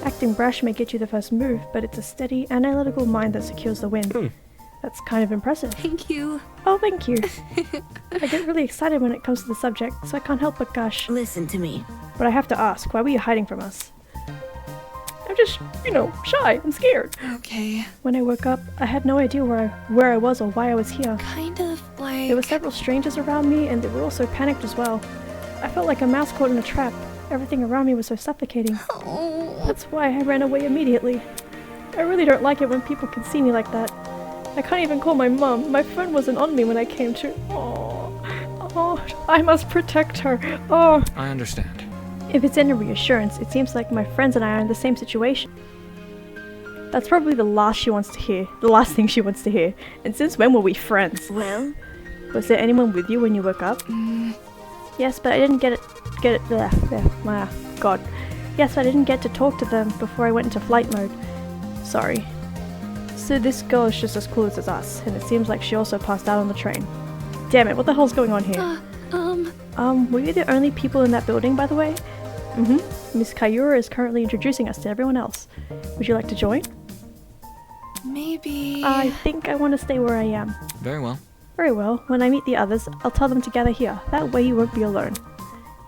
Acting brash may get you the first move, but it's a steady, analytical mind that secures the win. That's kind of impressive. Thank you. Oh, thank you. I get really excited when it comes to the subject, so I can't help but gush. Listen to me. But I have to ask, why were you hiding from us? I'm just, shy. I'm scared. Okay. When I woke up, I had no idea where I was or why I was here. Kind of like... There were several strangers around me, and they were also panicked as well. I felt like a mouse caught in a trap. Everything around me was so suffocating. Oh. That's why I ran away immediately. I really don't like it when people can see me like that. I can't even call my mum. My phone wasn't on me when I came to. Oh, I must protect her. Oh. I understand. If it's any reassurance, it seems like my friends and I are in the same situation. That's probably the last she wants to hear. The last thing she wants to hear. And since when were we friends? Well, Was there anyone with you when you woke up? Yes, but I didn't get it. My God. Yes, but I didn't get to talk to them before I went into flight mode. Sorry. So this girl is just as cool as us, and it seems like she also passed out on the train. Damn it, what the hell's going on here? Were you the only people in that building, by the way? Miss Kayura is currently introducing us to everyone else. Would you like to join? Maybe... I think I want to stay where I am. Very well. Very well. When I meet the others, I'll tell them to gather here. That way you won't be alone.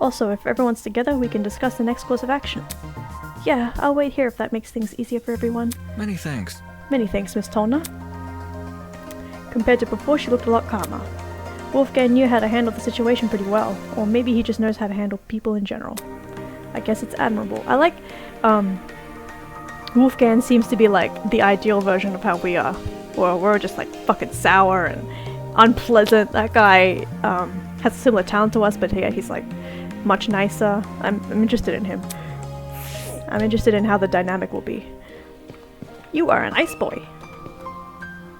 Also, if everyone's together, we can discuss the next course of action. Yeah, I'll wait here if that makes things easier for everyone. Many thanks. Many thanks, Miss Tolna. Compared to before, she looked a lot calmer. Wolfgang knew how to handle the situation pretty well, or maybe he just knows how to handle people in general. I guess it's admirable. I like, Wolfgang seems to be like the ideal version of how we are. Well, we're just like fucking sour and unpleasant. That guy has a similar talent to us, but yeah, he's like much nicer. I'm interested in him. I'm interested in how the dynamic will be. You are a nice boy.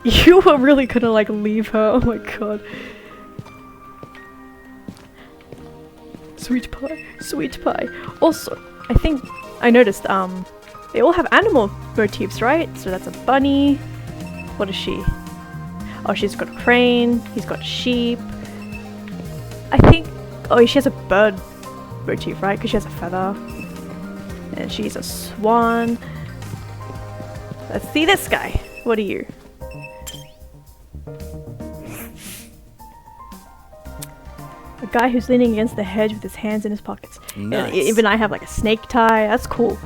You were really gonna like leave her. Oh my god. Sweet pie. Sweet pie. Also, I think I noticed they all have animal motifs, right? So that's a bunny. What is she? Oh, she's got a crane. He's got sheep. I think... Oh, she has a bird motif, right? Because she has a feather. And she's a swan. Let's see this guy. What are you? A guy who's leaning against the hedge with his hands in his pockets. Nice. And even I have like a snake tie. That's cool.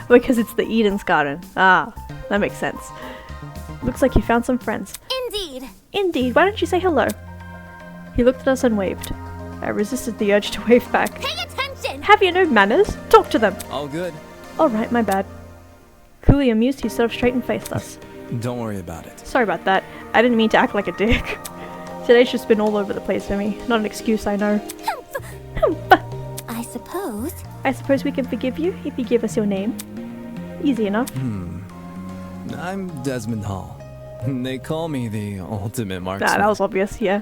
Because it's the Eden's garden. Ah, that makes sense. Looks like you found some friends. Indeed. Indeed. Why don't you say hello? He looked at us and waved. I resisted the urge to wave back. Pay attention! Have you no manners? Talk to them. All good. Alright, my bad. Coolly amused, he stood up straight and faced us. Don't worry about it. Sorry about that. I didn't mean to act like a dick. Today's just been all over the place for me. Not an excuse, I know. I suppose. I suppose we can forgive you if you give us your name. Easy enough. I'm Desmond Hall. They call me the ultimate marksman. Nah, that was obvious, yeah.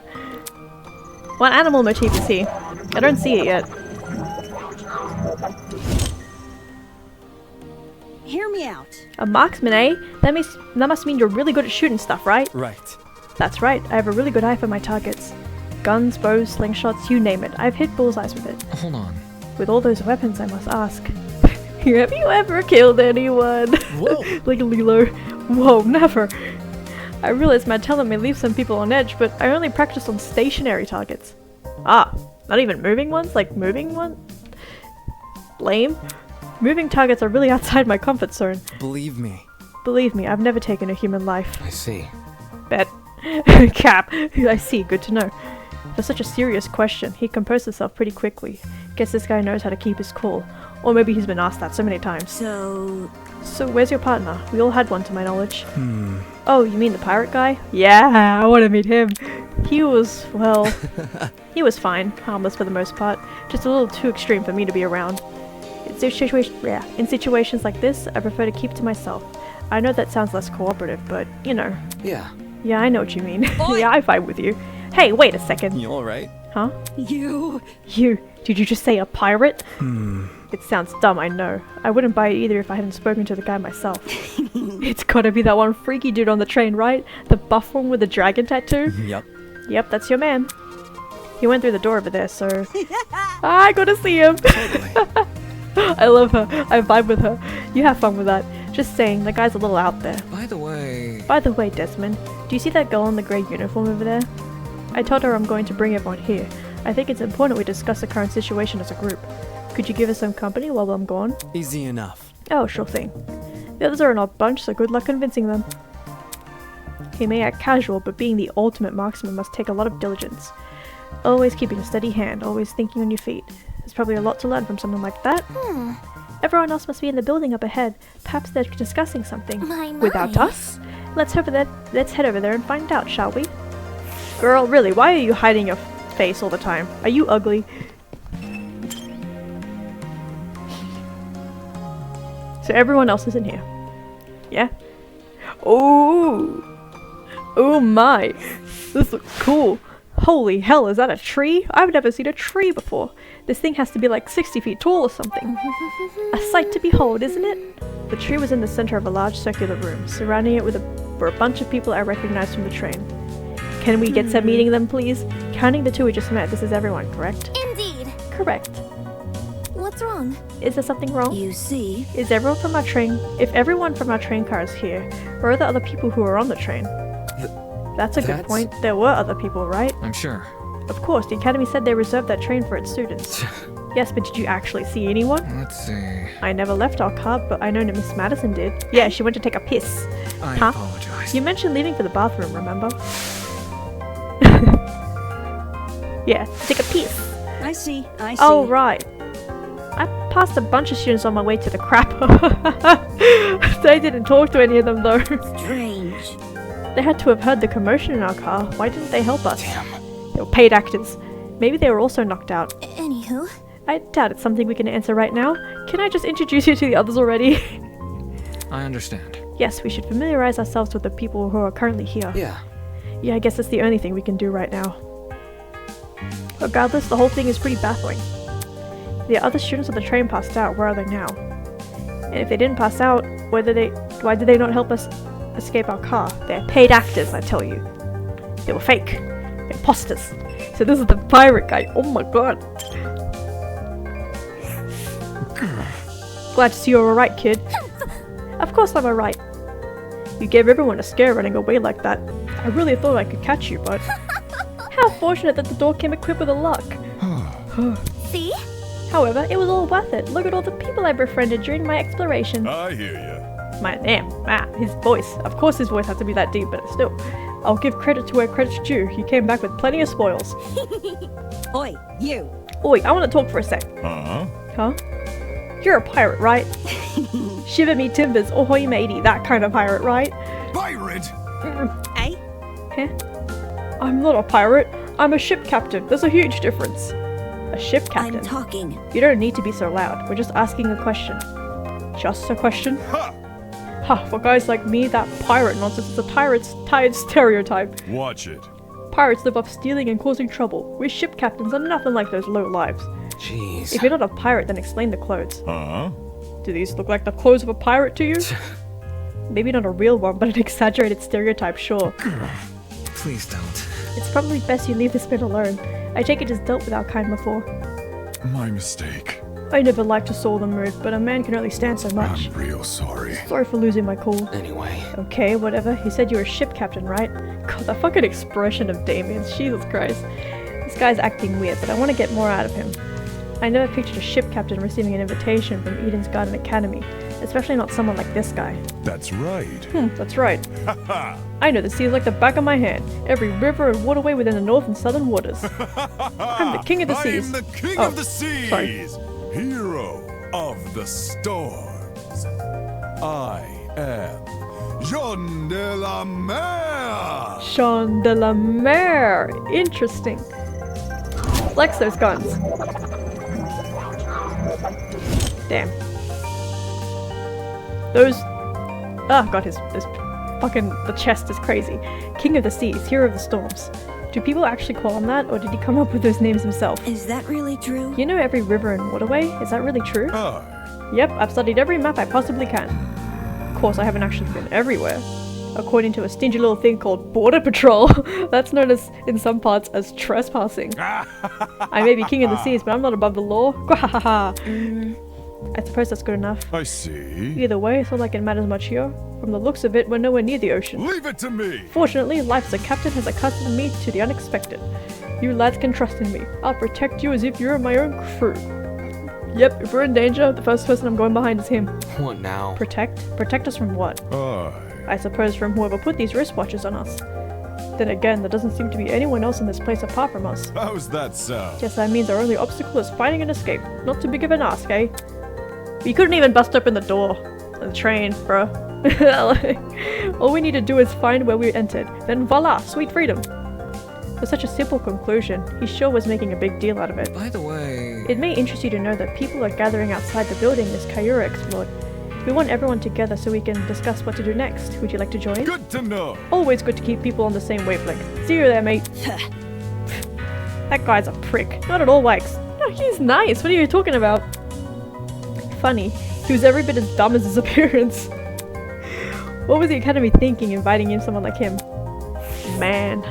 What animal motif is he? I don't see it yet. Hear me out. A marksman, eh? That must mean you're really good at shooting stuff, right? Right. That's right, I have a really good eye for my targets. Guns, bows, slingshots, you name it. I've hit bullseyes with it. Hold on. With all those weapons, I must ask. Have you ever killed anyone? Whoa. Like Lilo. Whoa, never. I realize my talent may leave some people on edge, but I only practice on stationary targets. Ah, not even moving ones? Like moving one? Lame. Moving targets are really outside my comfort zone. Believe me. Believe me, I've never taken a human life. I see. Bet. Cap. I see, good to know. For such a serious question, he composed himself pretty quickly. Guess this guy knows how to keep his cool. Or maybe he's been asked that so many times. So where's your partner? We all had one to my knowledge. Oh, you mean the pirate guy? Yeah, I want to meet him. He was, well, he was fine. Harmless for the most part. Just a little too extreme for me to be around. In situations like this, I prefer to keep to myself. I know that sounds less cooperative, but, you know. Yeah. Yeah, I know what you mean. Yeah, I fight with you. Hey, wait a second. You alright? Huh? You. Did you just say a pirate? It sounds dumb, I know. I wouldn't buy it either if I hadn't spoken to the guy myself. It's gotta be that one freaky dude on the train, right? The buff one with the dragon tattoo? Yep. Yep, that's your man. He went through the door over there, so... I gotta see him! Totally. I love her. I vibe with her. You have fun with that. Just saying, the guy's a little out there. By the way, Desmond, do you see that girl in the grey uniform over there? I told her I'm going to bring everyone here. I think it's important we discuss the current situation as a group. Could you give us some company while I'm gone? Easy enough. Oh, sure thing. The others are an odd bunch, so good luck convincing them. He may act casual, but being the ultimate marksman must take a lot of diligence. Always keeping a steady hand, always thinking on your feet. There's probably a lot to learn from someone like that. Everyone else must be in the building up ahead. Perhaps they're discussing something. Without us? Let's head over there and find out, shall we? Girl, really, why are you hiding your face all the time? Are you ugly? So everyone else is in here. Yeah? Oh! Oh my! This looks cool. Holy hell, is that a tree? I've never seen a tree before. This thing has to be like 60 feet tall or something. A sight to behold, isn't it? The tree was in the center of a large circular room. Surrounding it were a bunch of people I recognized from the train. Can we get some meeting them, please? Counting the two we just met, this is everyone, correct? Indeed. Correct. What's wrong? Is there something wrong? You see? Is everyone from our train... If everyone from our train car is here, where are the other people who are on the train? That's a good point. There were other people, right? I'm sure. Of course, the Academy said they reserved that train for its students. Yes, but did you actually see anyone? Let's see. I never left our car, but I know that Miss Madison did. Yeah, she went to take a piss. I Huh? apologize. You mentioned leaving for the bathroom, remember? Yeah, take a piss. I see. Oh, right. I passed a bunch of students on my way to the crapper. So I didn't talk to any of them, though. Strange. They had to have heard the commotion in our car. Why didn't they help us? Damn. They were paid actors. Maybe they were also knocked out. Anywho. I doubt it's something we can answer right now. Can I just introduce you to the others already? I understand. Yes, we should familiarize ourselves with the people who are currently here. Yeah. Yeah, I guess that's the only thing we can do right now. Regardless, the whole thing is pretty baffling. The other students on the train passed out. Where are they now? And if they didn't pass out, why did they not help us escape our car? They're paid actors, I tell you. They were fake. Imposters. So this is the pirate guy. Oh my god. Glad to see you're alright, kid. Of course I'm alright. You gave everyone a scare running away like that. I really thought I could catch you, but... How fortunate that the door came equipped with a lock. See? However, it was all worth it. Look at all the people I befriended during my exploration. I hear ya. My name. His voice. Of course his voice had to be that deep, but still. I'll give credit to where credit's due. He came back with plenty of spoils. Oi, you. Oi, I want to talk for a sec. Huh? You're a pirate, right? Shiver me timbers, ahoy matey, that kind of pirate, right? Pirate! Eh? Huh? I'm not a pirate. I'm a ship captain. There's a huge difference. A ship captain? I'm talking. You don't need to be so loud. We're just asking a question. Just a question? Ha! Ha, for guys like me, that pirate nonsense is a tired stereotype. Watch it. Pirates live off stealing and causing trouble. We ship captains are nothing like those low lives. Jeez. If you're not a pirate, then explain the clothes. Huh? Do these look like the clothes of a pirate to you? Maybe not a real one, but an exaggerated stereotype, sure. Please don't. It's probably best you leave this bit alone. I take it as dealt with our kind before. My mistake. I never liked to soil the mood, but a man can only stand so much. I'm real sorry. Sorry for losing my cool. Anyway. Okay, whatever. He said you were a ship captain, right? God, that fucking expression of Damien's. Jesus Christ. This guy's acting weird, but I want to get more out of him. I never pictured a ship captain receiving an invitation from Eden's Garden Academy. Especially not someone like this guy. That's right. That's right. I know the seas like the back of my hand. Every river and waterway within the north and southern waters. I'm the king of the seas. I am the king Oh, of the seas. sorry. Hero of the storms. I am Jean de la Mer. Jean de la Mer. Interesting. Flex those guns. Damn. Those. Oh god, his fucking. The chest is crazy. King of the seas, hero of the storms. Do people actually call him that, or did he come up with those names himself? Is that really true? You know every river and waterway? Is that really true? Yep, I've studied every map I possibly can. Of course, I haven't actually been everywhere. According to a stingy little thing called Border Patrol, that's known as, in some parts, as trespassing. I may be king of the seas, but I'm not above the law. I suppose that's good enough. I see. Either way, it's not like it matters much here. From the looks of it, we're nowhere near the ocean. Leave it to me. Fortunately, life as a captain has accustomed me to the unexpected. You lads can trust in me. I'll protect you as if you were my own crew. Yep, if we're in danger, the first person I'm going behind is him. What now? Protect? Protect us from what? I suppose from whoever put these wristwatches on us. Then again, there doesn't seem to be anyone else in this place apart from us. How's that sound? Guess that means our only obstacle is finding an escape. Not too big of an ask, eh? We couldn't even bust open the door of the train, bro. All we need to do is find where we entered. Then voila, sweet freedom. For such a simple conclusion, he sure was making a big deal out of it. By the way... It may interest you to know that people are gathering outside the building as Kyura explored. We want everyone together so we can discuss what to do next. Would you like to join? Good to know. Always good to keep people on the same wavelength. See you there, mate. That guy's a prick. Not at all, Wikes. No, he's nice. What are you talking about? Funny. He was every bit as dumb as his appearance. What was the Academy thinking inviting in someone like him? Man.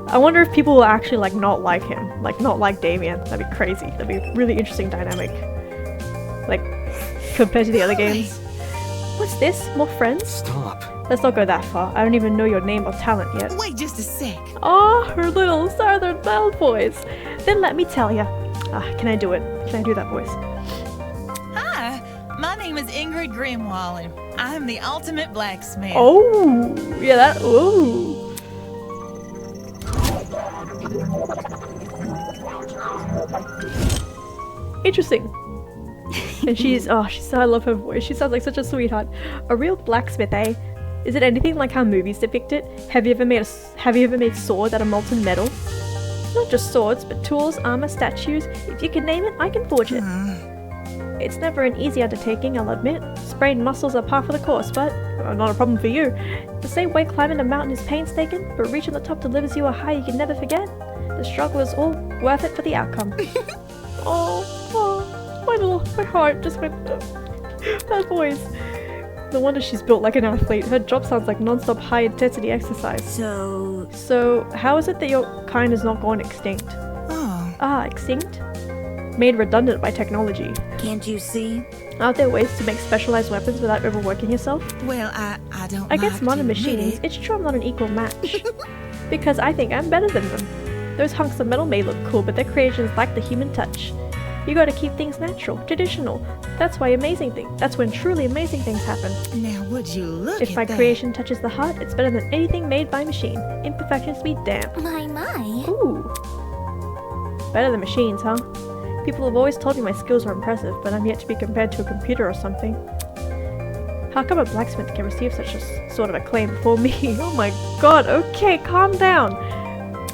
I wonder if people will actually not like him. Not like Damien. That'd be crazy. That'd be a really interesting dynamic. Compared to the other games. What's this? More friends? Stop. Let's not go that far. I don't even know your name or talent yet. Wait just a sec. Oh, her little southern belle voice. Then let me tell ya. Can I do it? Can I do that voice? Hi, my name is Ingrid Grimwall, and I'm the ultimate blacksmith. Oh, yeah, that. Ooh. Interesting. And I love her voice. She sounds like such a sweetheart. A real blacksmith, eh? Is it anything like how movies depict it? Have you ever made swords out of molten metal? Not just swords, but tools, armor, statues. If you can name it, I can forge it. It's never an easy undertaking, I'll admit. Sprained muscles are par for the course, but not a problem for you. The same way climbing a mountain is painstaking, but reaching the top delivers you a high you can never forget. The struggle is all worth it for the outcome. My heart just went. That voice. No wonder she's built like an athlete. Her job sounds like non-stop high-intensity exercise. So, how is it that your kind has not gone extinct? Extinct? Made redundant by technology. Can't you see? Aren't there ways to make specialized weapons without overworking yourself? Well, I don't Against modern machines, it's true I'm not an equal match. Because I think I'm better than them. Those hunks of metal may look cool, but their creations lack the human touch. You gotta keep things natural, traditional. That's when truly amazing things happen. Now would you look If my creation touches the heart, it's better than anything made by machine. Imperfections be damned. My. Ooh. Better than machines, huh? People have always told me my skills are impressive, but I'm yet to be compared to a computer or something. How come a blacksmith can receive such a sort of acclaim before me? Oh my god, okay, calm down.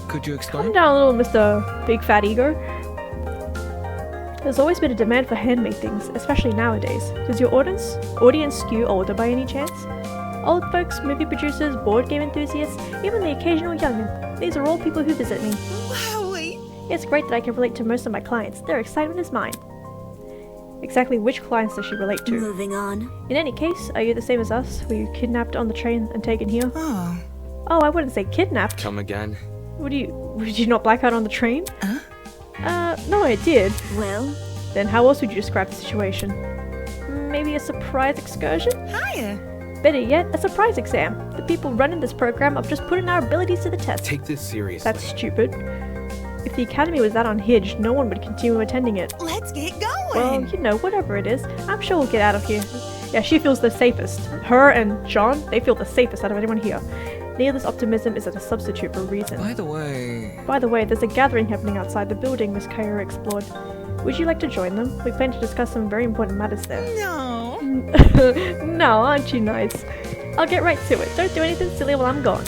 Could you explain? Calm down a little, Mr. Big Fat Ego. There's always been a demand for handmade things, especially nowadays. Does your audience skew older by any chance? Old folks, movie producers, board game enthusiasts, even the occasional youngin'. These are all people who visit me. Wowie! It's great that I can relate to most of my clients. Their excitement is mine. Exactly which clients does she relate to? Moving on. In any case, are you the same as us? Were you kidnapped on the train and taken here? Oh, I wouldn't say kidnapped. Come again? Did you not black out on the train? No, I did. Well? Then how else would you describe the situation? Maybe a surprise excursion? hiya! Better yet, a surprise exam. The people running this program have just putting our abilities to the test. Take this seriously. That's stupid. If the academy was that unhinged, no one would continue attending it. Let's get going. Well, you know, whatever it is, I'm sure we'll get out of here. Yeah, she feels the safest. Her and John, they feel the safest out of anyone here. Neither's optimism is a substitute for reason. By the way, There's a gathering happening outside the building Miss Kyra explored. Would you like to join them? We plan to discuss some very important matters there. No. No, aren't you nice? I'll get right to it. Don't do anything silly while I'm gone.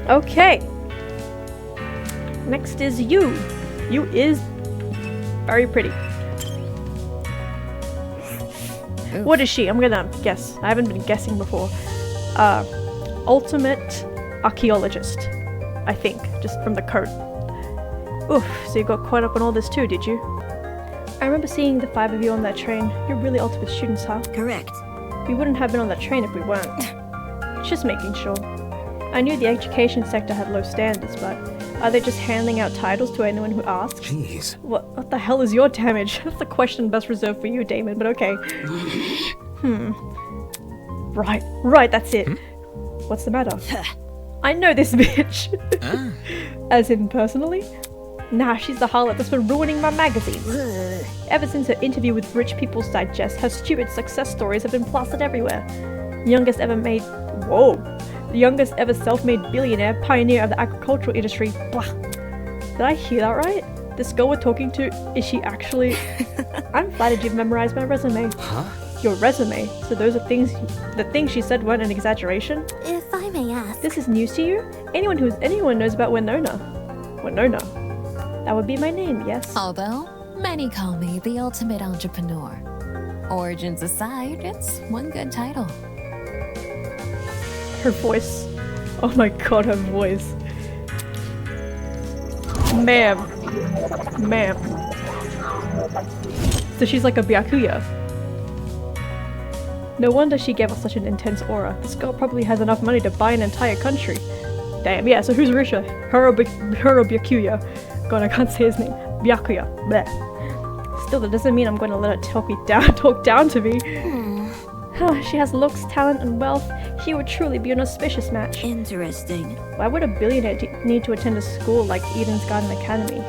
Okay. Next is you. You is very pretty. Oof. What is she? I'm gonna guess. I haven't been guessing before. Ultimate archaeologist. I think, just from the code. Oof, so you got caught up on all this too, did you? I remember seeing the 5 of you on that train. You're really ultimate students, huh? Correct. We wouldn't have been on that train if we weren't. Just making sure. I knew the education sector had low standards, but are they just handing out titles to anyone who asks? Jeez. What the hell is your damage? That's the question best reserved for you, Damon, but okay. Right, that's it. What's the matter? I know this bitch. As in personally? Nah, she's the harlot that's been ruining my magazine. Ever since her interview with Rich People's Digest, her stupid success stories have been plastered everywhere. The youngest ever self-made billionaire, pioneer of the agricultural industry. Blah. Did I hear that right? This girl we're talking to, is she actually... I'm flattered you've memorized my resume. Huh? Your resume? So those are the things she said weren't an exaggeration? If I may ask. This is news to you? Anyone knows about Winona. Winona. That would be my name, yes? Although, many call me the ultimate entrepreneur. Origins aside, it's one good title. Her voice. Oh my god, her voice. Ma'am. So she's like a Byakuya. No wonder she gave us such an intense aura. This girl probably has enough money to buy an entire country. Damn, yeah, so who's richer? Her or Byakuya? God, I can't say his name. Byakuya. Bleh. Still, that doesn't mean I'm going to let her talk down to me. She has looks, talent, and wealth. She would truly be an auspicious match. Interesting. Why would a billionaire need to attend a school like Eden's Garden Academy?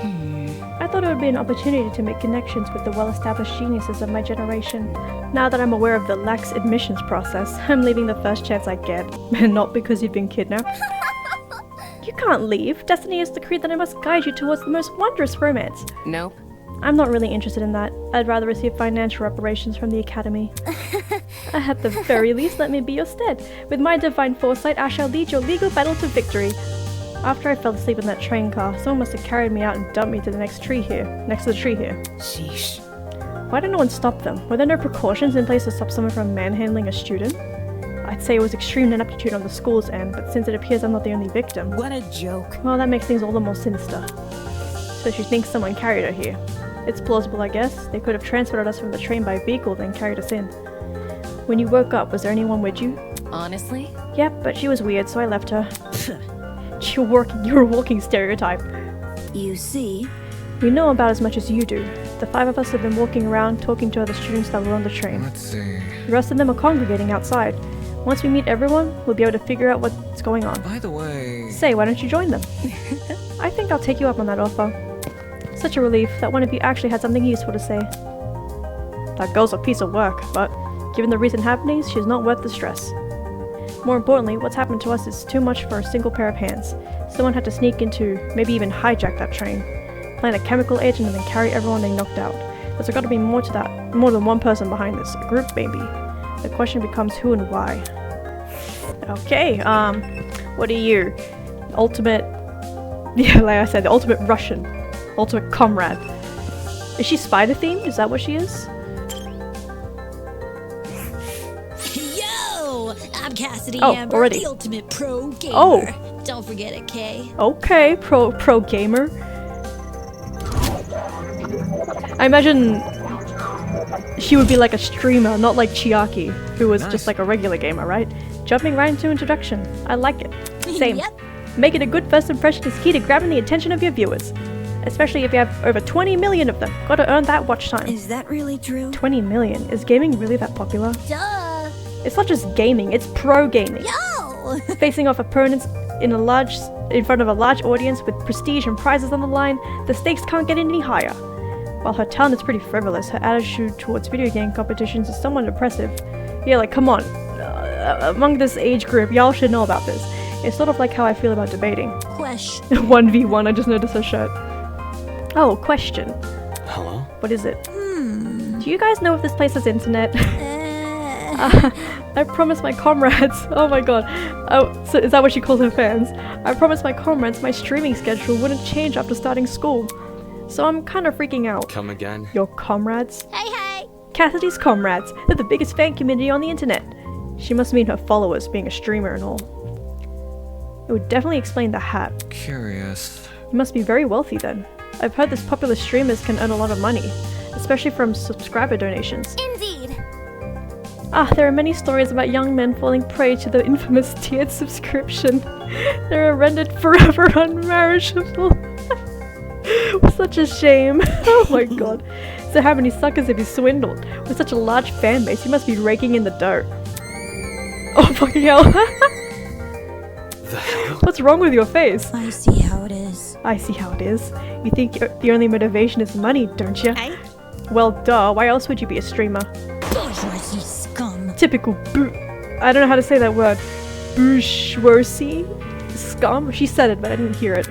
I thought it would be an opportunity to make connections with the well-established geniuses of my generation. Now that I'm aware of the lax admissions process, I'm leaving the first chance I get. And not because you've been kidnapped. You can't leave. Destiny has decreed that I must guide you towards the most wondrous romance. Nope. I'm not really interested in that. I'd rather receive financial reparations from the Academy. At the very least, let me be your stead. With my divine foresight, I shall lead your legal battle to victory. After I fell asleep in that train car, someone must have carried me out and dumped me to the next to the tree here. Sheesh. Why did no one stop them? Were there no precautions in place to stop someone from manhandling a student? I'd say it was extreme ineptitude on the school's end, but since it appears I'm not the only victim... What a joke. Well, that makes things all the more sinister. So she thinks someone carried her here. It's plausible, I guess. They could have transported us from the train by vehicle, then carried us in. When you woke up, was there anyone with you? Honestly? Yep, but she was weird, so I left her. You're a walking stereotype. You see? We know about as much as you do. The 5 of us have been walking around, talking to other students that were on the train. let's see. The rest of them are congregating outside. Once we meet everyone, we'll be able to figure out what's going on. By the way... Say, why don't you join them? I think I'll take you up on that offer. Such a relief that one of you actually had something useful to say. That girl's a piece of work, but given the recent happenings, she's not worth the stress. More importantly, what's happened to us is too much for a single pair of hands. Someone had to sneak into, maybe even hijack that train, plant a chemical agent and then carry everyone they knocked out. There's got to be more to that, more than one person behind this, a group maybe. The question becomes who and why. Okay, what are you? Ultimate, yeah, like I said, the ultimate Russian. Ultimate comrade. Is she spider themed? Is that what she is? Yo! I'm Cassidy Oh, Amber, already. the ultimate pro gamer. Oh. Don't forget it, Kay. Okay, pro gamer. I imagine she would be like a streamer, not like Chiaki, who was just like a regular gamer, right? Jumping right into introduction. I like it. Same. Yep. Making a good first impression is key to grabbing the attention of your viewers. Especially if you have over 20 million of them. Gotta earn that watch time. Is that really true? 20 million? Is gaming really that popular? Duh. It's not just gaming, it's pro gaming. Yo! Facing off opponents in a large In front of a large audience with prestige and prizes on the line, the stakes can't get any higher. While her talent is pretty frivolous, her attitude towards video game competitions is somewhat impressive. Yeah, like, come on. Among this age group, y'all should know about this. It's sort of like how I feel about debating. Question. 1v1, I just noticed her shirt. Oh, question. Hello? What is it? Do you guys know if this place has internet? I promised my comrades. Oh my god. Oh, so is that what she calls her fans? I promised my comrades my streaming schedule wouldn't change after starting school. So I'm kind of freaking out. Come again? Your comrades? Hey! Cassidy's comrades. They're the biggest fan community on the internet. She must mean her followers, being a streamer and all. It would definitely explain the hat. Curious. You must be very wealthy then. I've heard this popular streamers can earn a lot of money, especially from subscriber donations. Indeed. There are many stories about young men falling prey to the infamous tiered subscription. They are rendered forever unmarriageable. Such a shame. Oh my god. So how many suckers have you swindled? With such a large fan base, you must be raking in the dough. Oh fucking hell. The hell? What's wrong with your face? I see how it is. I see how it is. You think the only motivation is money, don't you? Hey? Well, duh. Why else would you be a streamer? Bourgeoisie scum. Typical I don't know how to say that word. Bourgeoisie? Scum? She said it, but I didn't hear it.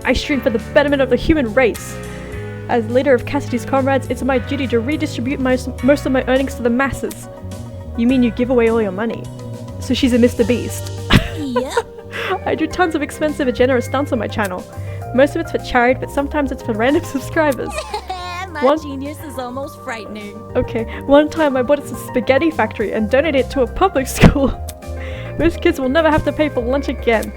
I stream for the betterment of the human race. As leader of Cassidy's comrades, it's my duty to redistribute most of my earnings to the masses. You mean you give away all your money? So she's a Mr. Beast. Yep. I do tons of expensive and generous stunts on my channel. Most of it's for charity, but sometimes it's for random subscribers. My genius is almost frightening. Okay, one time I bought us a spaghetti factory and donated it to a public school. Most kids will never have to pay for lunch again.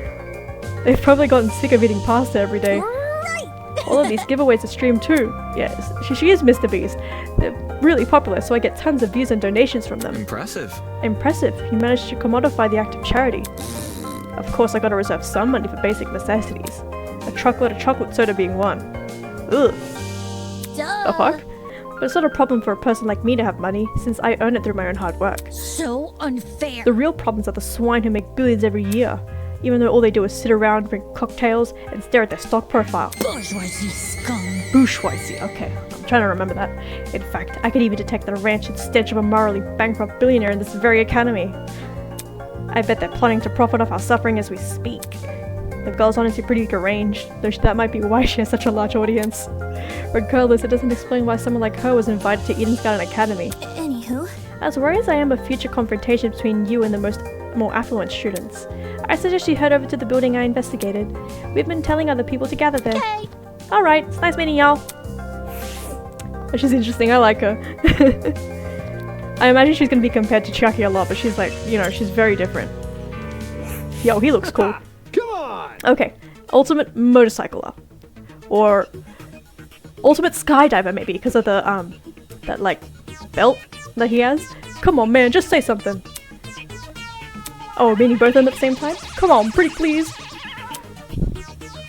They've probably gotten sick of eating pasta every day. Right. All of these giveaways are streamed too. Yes, she is Mr. Beast. They're really popular, so I get tons of views and donations from them. Impressive. Impressive. You managed to commodify the act of charity. Of course, I gotta reserve some money for basic necessities. A truckload of chocolate soda being one. Ugh. Duh. The fuck? But it's not a problem for a person like me to have money, since I earn it through my own hard work. So unfair. The real problems are the swine who make billions every year, even though all they do is sit around, drink cocktails, and stare at their stock profile. Bourgeoisie scum. Bourgeoisie, okay. I'm trying to remember that. In fact, I could even detect the rancid stench of a morally bankrupt billionaire in this very academy. I bet they're plotting to profit off our suffering as we speak. The girl's honestly pretty deranged, though that might be why she has such a large audience. Regardless, it doesn't explain why someone like her was invited to Eden's Garden Academy. Anywho. As worried as I am of future confrontation between you and the more affluent students, I suggest you head over to the building I investigated. We've been telling other people to gather there. Okay. Alright, it's nice meeting y'all. She's interesting, I like her. I imagine she's gonna be compared to Chucky a lot, but she's like, you know, she's very different. Yo, he looks cool. Come on! Okay, ultimate motorcycler. Or ultimate skydiver maybe, because of the, that like, belt that he has. Come on man, just say something. Oh, meaning both of them at the same time? Come on, pretty please.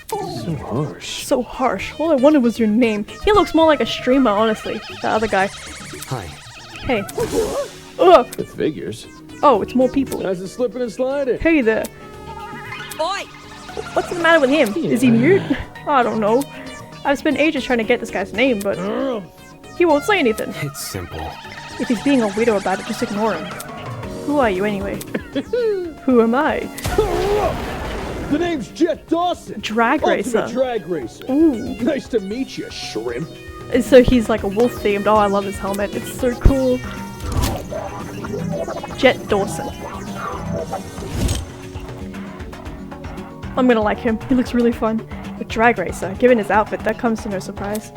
So harsh. So harsh. All I wanted was your name. He looks more like a streamer, honestly. The other guy. Hi. Hey. Ugh. It figures. Oh, it's more people. How's it slipping and sliding? Hey there. Boy! What's the matter with him? Is he mute? I don't know. I've spent ages trying to get this guy's name, but he won't say anything. It's simple. If he's being a weirdo about it, just ignore him. Who are you anyway? Who am I? The name's Jet Dawson. Drag racer. Ultimate drag racer. Ooh. Nice to meet you, shrimp. And so he's like a wolf themed. Oh, I love his helmet. It's so cool. Jet Dawson. I'm gonna like him. He looks really fun. A drag racer. Given his outfit, that comes to no surprise.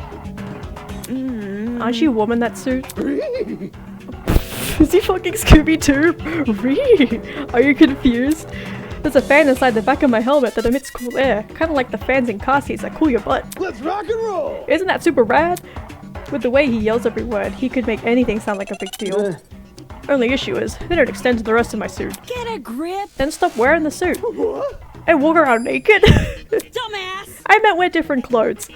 Aren't you warm in that suit? Is he fucking Scooby-Doo? Are you confused? There's a fan inside the back of my helmet that emits cool air, kind of like the fans in car seats that cool your butt. Let's rock and roll! Isn't that super rad? With the way he yells every word, he could make anything sound like a big deal. Only issue is, they don't extend to the rest of my suit. Get a grip! Then stop wearing the suit. And walk around naked? Dumbass! I meant wear different clothes.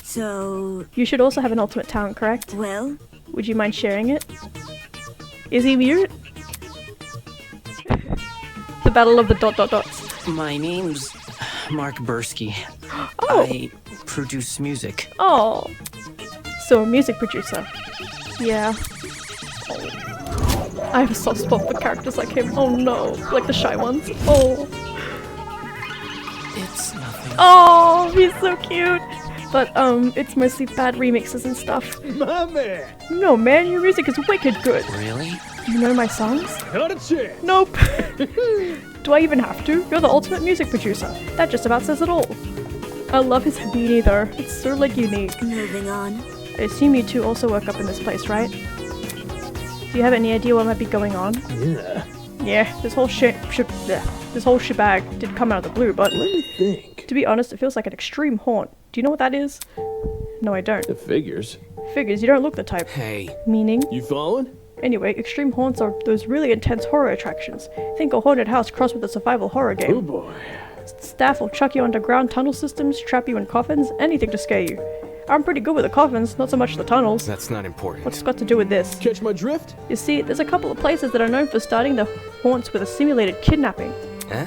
So... You should also have an ultimate talent, correct? Well? Would you mind sharing it? Is he mute? The battle of the ... My name's Mark Bursky. Oh. I produce music. Oh. So a music producer. Yeah. I have a soft spot for characters like him. Oh no. Like the shy ones. Oh. It's nothing. Oh, he's so cute. But it's mostly bad remixes and stuff. My man! No man, your music is wicked good. Really? You know my songs? Not a chance! Nope. Do I even have to? You're the ultimate music producer. That just about says it all. I love his beanie though. It's so like unique. Moving on. I assume you two also work up in this place, right? Do you have any idea what might be going on? Yeah. Yeah, this whole this whole shebang did come out of the blue, but Let me think. to be honest, it feels like an extreme haunt. Do you know what that is? No, I don't. It figures. Figures, you don't look the type. Hey. Meaning? You following? Anyway, extreme haunts are those really intense horror attractions. Think a haunted house crossed with a survival horror game. Oh boy. Staff will chuck you underground tunnel systems, trap you in coffins, anything to scare you. I'm pretty good with the coffins, not so much the tunnels. That's not important. What's it got to do with this? Catch my drift? You see, there's a couple of places that are known for starting the haunts with a simulated kidnapping. Huh?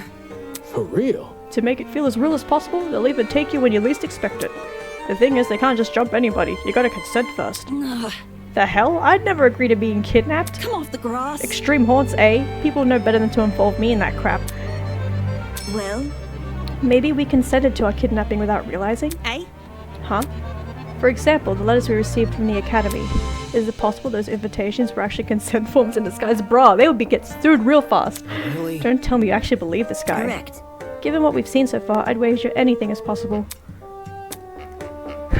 For real? To make it feel as real as possible, they'll even take you when you least expect it. The thing is, they can't just jump anybody. You gotta consent first. Ugh, The hell? I'd never agree to being kidnapped. come off the grass. Extreme haunts, eh? People know better than to involve me in that crap. Well, Maybe we consented to our kidnapping without realizing? Eh? Huh? For example, the letters we received from the academy. Is it possible those invitations were actually consent forms in disguise? Bruh, they would get sued real fast. Really? Don't tell me you actually believe this guy. correct. Given what we've seen so far, I'd wager anything is possible.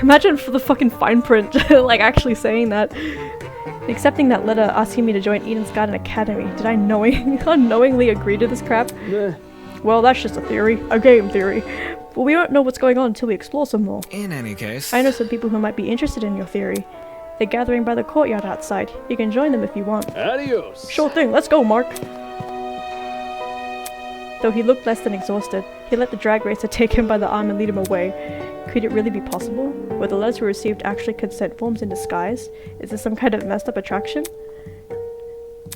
Imagine for the fucking fine print, like actually saying that. Accepting that letter asking me to join Eden's Garden Academy. Did I unknowingly agree to this crap? Nah. Well, that's just a theory. A game theory. But we won't know what's going on until we explore some more. In any case, I know some people who might be interested in your theory. They're gathering by the courtyard outside. You can join them if you want. Adios. Sure thing, let's go, Mark! Though he looked less than exhausted, he let the drag racer take him by the arm and lead him away. Could it really be possible? Were the letters we received actually consent forms in disguise? Is this some kind of messed up attraction?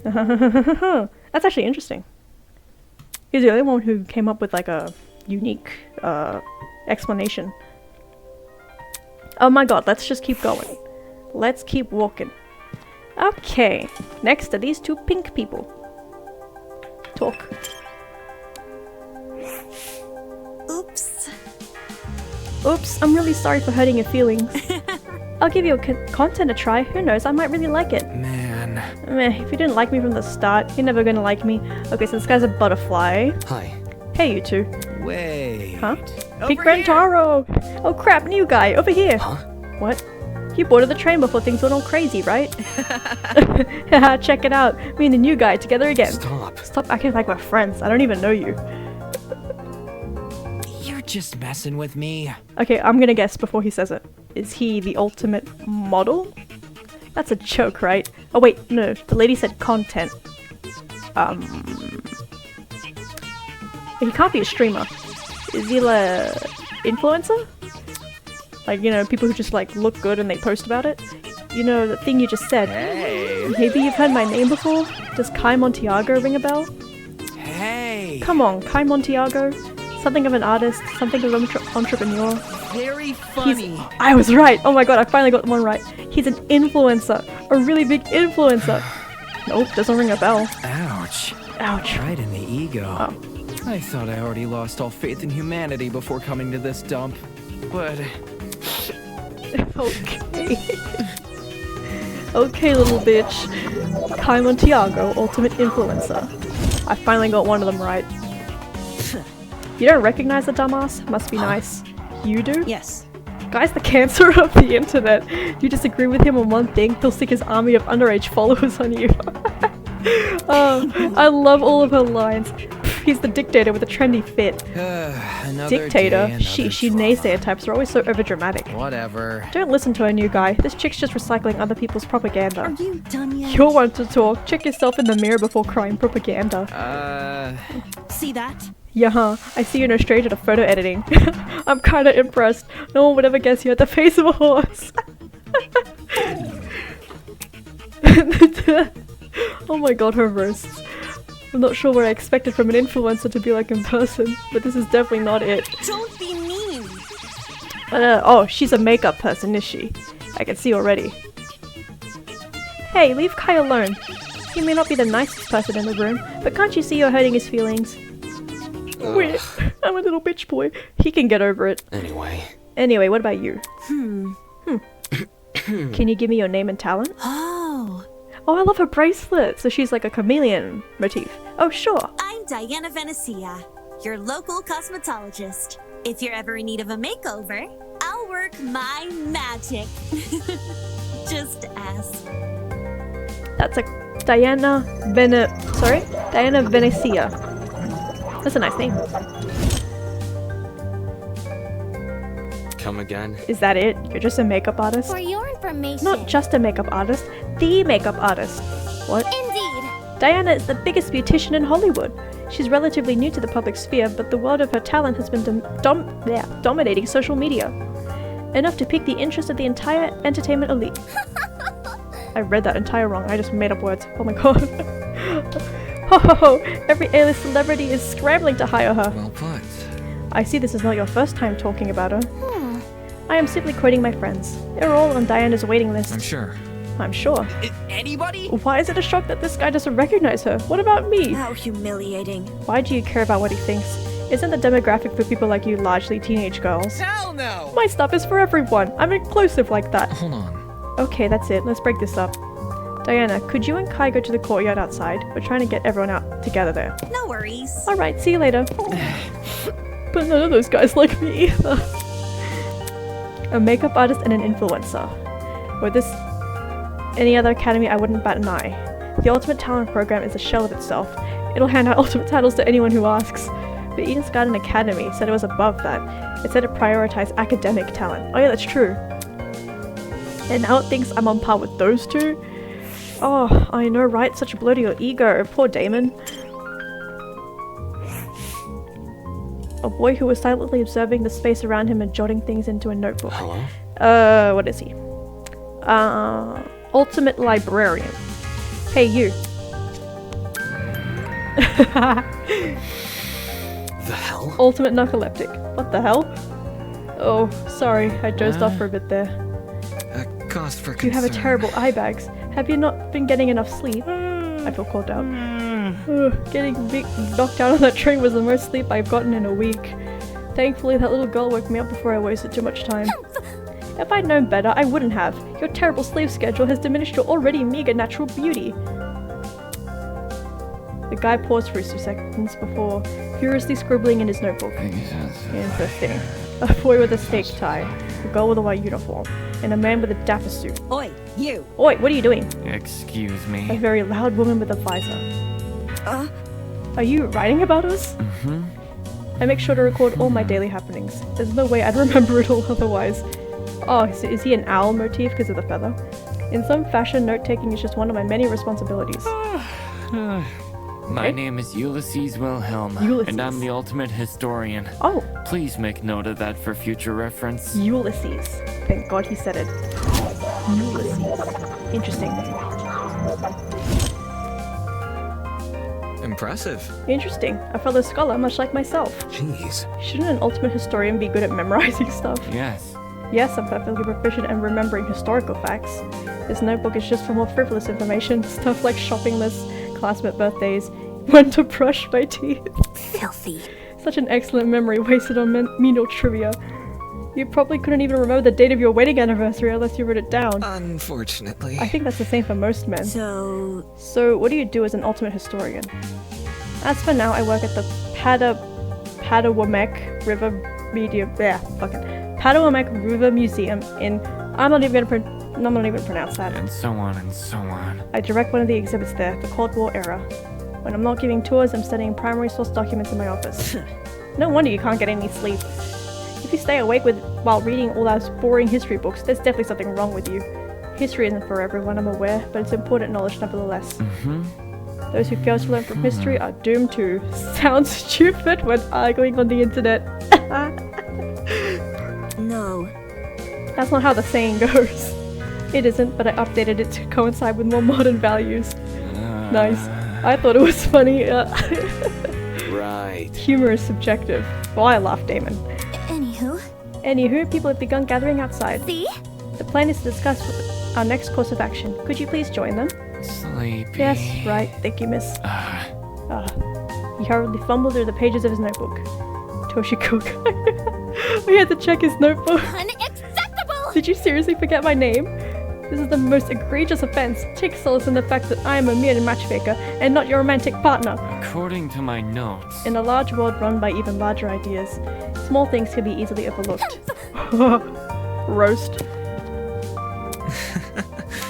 That's actually interesting. He's the only one who came up with like a unique explanation. Oh my god, let's just keep going. Let's keep walking. Okay, next are these two pink people. Talk. Oops. Oops, I'm really sorry for hurting your feelings. I'll give your content a try. Who knows, I might really like it. man. Meh, if you didn't like me from the start, you're never gonna like me. Okay, so this guy's a butterfly. Hi. Hey, you two. Wait. Huh? Pete Rentaro! Oh crap, new guy, over here! Huh? What? You boarded the train before things went all crazy, right? Haha, check it out. Me and the new guy together again. Stop. Stop acting like we're friends. I don't even know you. You're just messing with me. Okay, I'm gonna guess before he says it. Is he the ultimate model? That's a joke, right? Oh wait, no. The lady said content. He can't be a streamer. Is he a influencer? Like, you know, people who just like look good and they post about it? You know, the thing you just said. Hey. Maybe you've heard my name before? Does Kai Montiago ring a bell? Hey. Come on, Kai Montiago. Something of an artist, something of an entrepreneur. Very funny. I was right! Oh my god, I finally got one right. He's an influencer. A really big influencer. Nope, doesn't ring a bell. Ouch. Ouch. Right in the ego. Oh. I thought I already lost all faith in humanity before coming to this dump. But Okay. Okay, little bitch. Kai Montiago, ultimate influencer. I finally got one of them right. You don't recognize the dumbass? Must be nice. You do? Yes. Guy's the cancer of the internet. You disagree with him on one thing, he'll stick his army of underage followers on you. I love all of her lines. He's the dictator with a trendy fit. Dictator? Sheesh, you naysayer types are always so overdramatic. Whatever. Don't listen to her, new guy. This chick's just recycling other people's propaganda. Are you done yet? You're one to talk. Check yourself in the mirror before crying propaganda. See that? Yeah, I see you're no stranger to photo editing. I'm kinda impressed. No one would ever guess you had the face of a horse. Oh my god, her roasts. I'm not sure what I expected from an influencer to be like in person, but this is definitely not it. Don't be mean. Oh, she's a makeup person, is she? I can see already. Hey, leave Kai alone. He may not be the nicest person in the room, but can't you see you're hurting his feelings? Wait, I'm a little bitch boy. He can get over it. Anyway, what about you? Can you give me your name and talent? Oh, I love her bracelet. So she's like a chameleon motif. Oh, sure. I'm Diana Venecia, your local cosmetologist. If you're ever in need of a makeover, I'll work my magic. Just ask. That's a Diana Venecia. That's a nice name. Come again? Is that it? You're just a makeup artist? For your information. Not just a makeup artist, the makeup artist. What? Indeed. Diana is the biggest beautician in Hollywood. She's relatively new to the public sphere, but the world of her talent has been dominating social media. Enough to pique the interest of the entire entertainment elite. I read that entire wrong, I just made up words. Oh my god. Ho ho ho! Every A-list celebrity is scrambling to hire her. Well put. I see this is not your first time talking about her. I am simply quoting my friends. They're all on Diana's waiting list. I'm sure. I'm sure. Anybody? Why is it a shock that this guy doesn't recognize her? What about me? How humiliating. Why do you care about what he thinks? Isn't the demographic for people like you largely teenage girls? Hell no! My stuff is for everyone. I'm inclusive like that. Hold on. Okay, that's it. Let's break this up. Diana, could you and Kai go to the courtyard outside? We're trying to get everyone out together there. No worries. Alright, see you later. But none of those guys like me either. A makeup artist and an influencer. Were this any other academy, I wouldn't bat an eye. The Ultimate Talent program is a shell of itself. It'll hand out ultimate titles to anyone who asks. But Eden's Garden Academy said it was above that. It said it prioritized academic talent. Oh yeah, that's true. And now it thinks I'm on par with those two? Oh, I know, right? Such a blow to your ego. Poor Damon. A boy who was silently observing the space around him and jotting things into a notebook. Hello? What is he? Ultimate librarian. Hey, you. The hell? Ultimate narcoleptic. What the hell? Oh, sorry, I dozed off for a bit there. A cause for concern. You have a terrible eye bags. Have you not been getting enough sleep? I feel called out. Getting knocked out on that train was the most sleep I've gotten in a week. Thankfully, that little girl woke me up before I wasted too much time. If I'd known better, I wouldn't have. Your terrible sleep schedule has diminished your already meager natural beauty. The guy paused for a few seconds before furiously scribbling in his notebook. Interesting. A boy with a snake tie, a girl with a white uniform, and a man with a dapper suit. Oi, you! Oi, what are you doing? Excuse me. A very loud woman with a visor. Are you writing about us? I make sure to record all my daily happenings. There's no way I'd remember it all otherwise. Oh, is he an owl motif because of the feather? In some fashion, note-taking is just one of my many responsibilities. My name is Ulysses Wilhelm, and I'm the ultimate historian. Oh. Please make note of that for future reference. Ulysses. Thank God he said it. Ulysses. Interesting name. Impressive. Interesting. A fellow scholar, much like myself. Jeez. Shouldn't an ultimate historian be good at memorizing stuff? Yes. Yes, I'm perfectly proficient at remembering historical facts. This notebook is just for more frivolous information. Stuff like shopping lists, classmate birthdays, when to brush my teeth. Filthy. Such an excellent memory wasted on menial trivia. You probably couldn't even remember the date of your wedding anniversary unless you wrote it down. Unfortunately. I think that's the same for most men. So what do you do as an ultimate historian? As for now, I work at the Padawamek River Padawamek River Museum in... I'm not even gonna pronounce that. And so on and so on. I direct one of the exhibits there, the Cold War era. When I'm not giving tours, I'm studying primary source documents in my office. No wonder you can't get any sleep. If you stay awake while reading all those boring history books, there's definitely something wrong with you. History isn't for everyone, I'm aware, but it's important knowledge nevertheless. Those who fail to learn from history are doomed to sound stupid when arguing on the internet. No. That's not how the saying goes. It isn't, but I updated it to coincide with more modern values. Nice. I thought it was funny. Right. Humor is subjective. Well, I laughed, Damon. Anywho, people have begun gathering outside. see? The plan is to discuss our next course of action. Could you please join them? Sleepy. Yes, right. Thank you, miss. He hurriedly fumbled through the pages of his notebook. Toshikook. We had to check his notebook. Unacceptable! Did you seriously forget my name? This is the most egregious offense. Take solace in the fact that I am a mere matchmaker and not your romantic partner. According to my notes. In a large world run by even larger ideas, small things can be easily overlooked. Roast.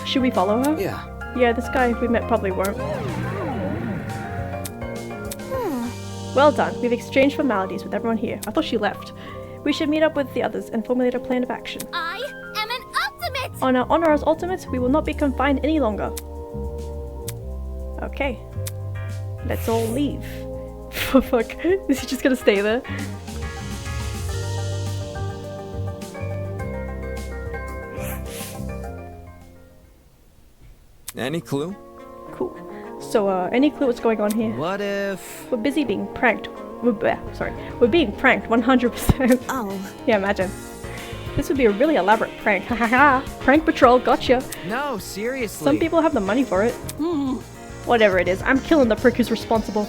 Should we follow her? Yeah. Yeah, this guy we met probably won't. Well done. We've exchanged formalities with everyone here. I thought she left. We should meet up with the others and formulate a plan of action. I am an ultimate! On our honor as ultimates, we will not be confined any longer. Okay. Let's all leave. Fuck. Is he just gonna stay there? Any clue? Cool. So, any clue what's going on here? What if... We're busy being pranked. We're being pranked 100%. Oh. Yeah, imagine. This would be a really elaborate prank. Hahaha. Prank patrol, gotcha. No, seriously. Some people have the money for it. Whatever it is, I'm killing the prick who's responsible.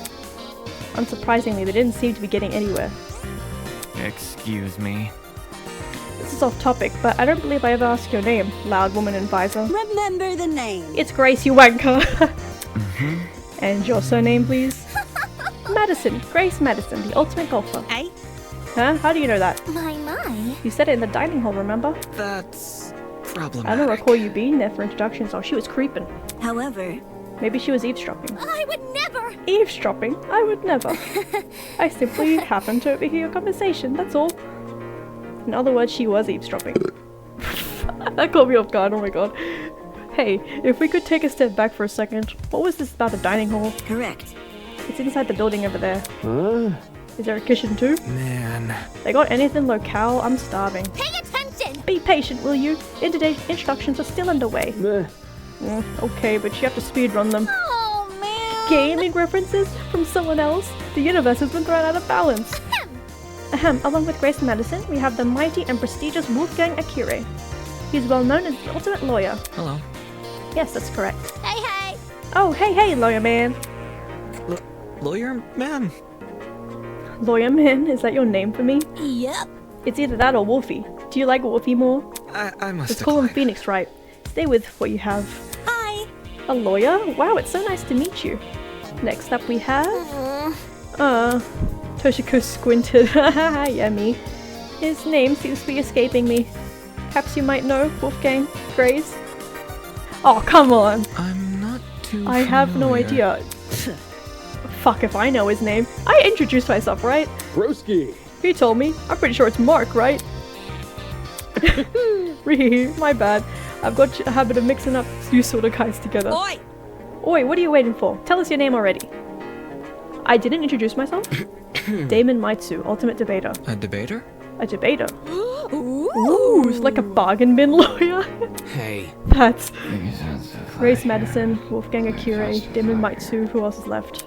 Unsurprisingly, they didn't seem to be getting anywhere. Excuse me. This is off topic, but I don't believe I ever asked your name, loud woman in visor. Remember the name. It's Grace, you wanker. And your surname, please? Madison. Grace Madison, the ultimate golfer. Hey? Huh? How do you know that? My. You said it in the dining hall, remember? That's problematic. I don't recall you being there for introductions, so she was creeping. However... Maybe she was eavesdropping. I would never! Eavesdropping? I would never. I simply happened to overhear your conversation, that's all. In other words, she was eavesdropping. That caught me off guard, oh my god. Hey, if we could take a step back for a second, what was this about the dining hall? Correct. It's inside the building over there. Huh? Is there a kitchen too? Man. They got anything locale? I'm starving. Pay attention! Be patient, will you? Introductions are still underway. Meh. Okay, but you have to speedrun them. Oh, man! Gaming references from someone else? The universe has been thrown out of balance. Along with Grace Madison, we have the mighty and prestigious Wolfgang Akire. He's well known as the ultimate lawyer. Hello. Yes, that's correct. Hey, hey! Oh, hey, lawyer man. Lawyer man? Lawyer man, is that your name for me? Yep. It's either that or Wolfie. Do you like Wolfie more? I must Let's call him Phoenix, right? Stay with what you have. Hi. A lawyer? Wow, it's so nice to meet you. Next up we have... Toshiko squinted. Haha, yeah, me. His name seems to be escaping me. Perhaps you might know Wolfgang Grace? Oh, come on! I'm not too I have no idea. Fuck if I know his name. I introduced myself, right? Broski. He told me. I'm pretty sure it's Mark, right? My bad. I've got a habit of mixing up you sort of guys together. Oi! Oi, what are you waiting for? Tell us your name already. I didn't introduce myself? Damon Maitsu, ultimate debater. A debater? A debater? Ooh, it's like a bargain bin lawyer. Hey. That's Grace Madison, Wolfgang Akire, Damon Maitsu, who else is left?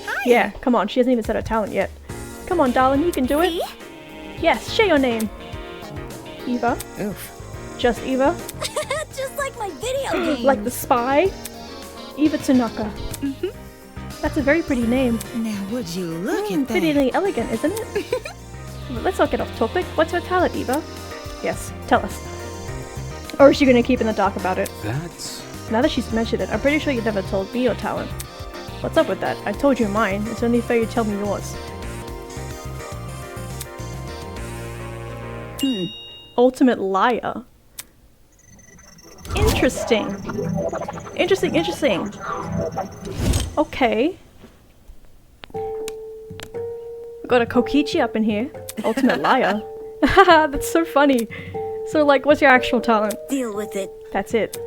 Hi. Yeah, come on, she hasn't even said her talent yet. Come on, darling, you can do it. Yes, share your name. Eva? Oof. Just Eva? Just like my video game. Like the spy? Eva Tanaka. That's a very pretty name. Now would you look at that? Pretty elegant, isn't it? But let's not get off topic. What's your talent, Eva? Yes, tell us. Or is she gonna keep in the dark about it? That's... Now that she's mentioned it, I'm pretty sure you never told me your talent. What's up with that? I told you mine. It's only fair you tell me yours. Ultimate liar. Interesting. Interesting. Okay. We got a Kokichi up in here. Ultimate liar. Haha, that's so funny. So, like, what's your actual talent? Deal with it. That's it.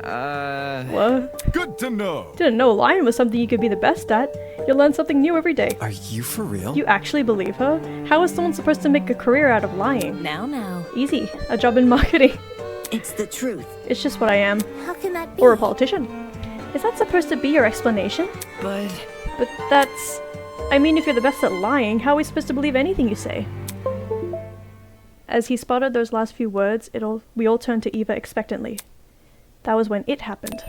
What? Good to know. Didn't know lying was something you could be the best at. You learn something new every day. Are you for real? You actually believe her? How is someone supposed to make a career out of lying? Now. Easy. A job in marketing. It's the truth. It's just what I am. How can that be? Or a politician. Is that supposed to be your explanation? But that's... I mean, if you're the best at lying, how are we supposed to believe anything you say? As he sputtered those last few words, we all turned to Eva expectantly. That was when it happened.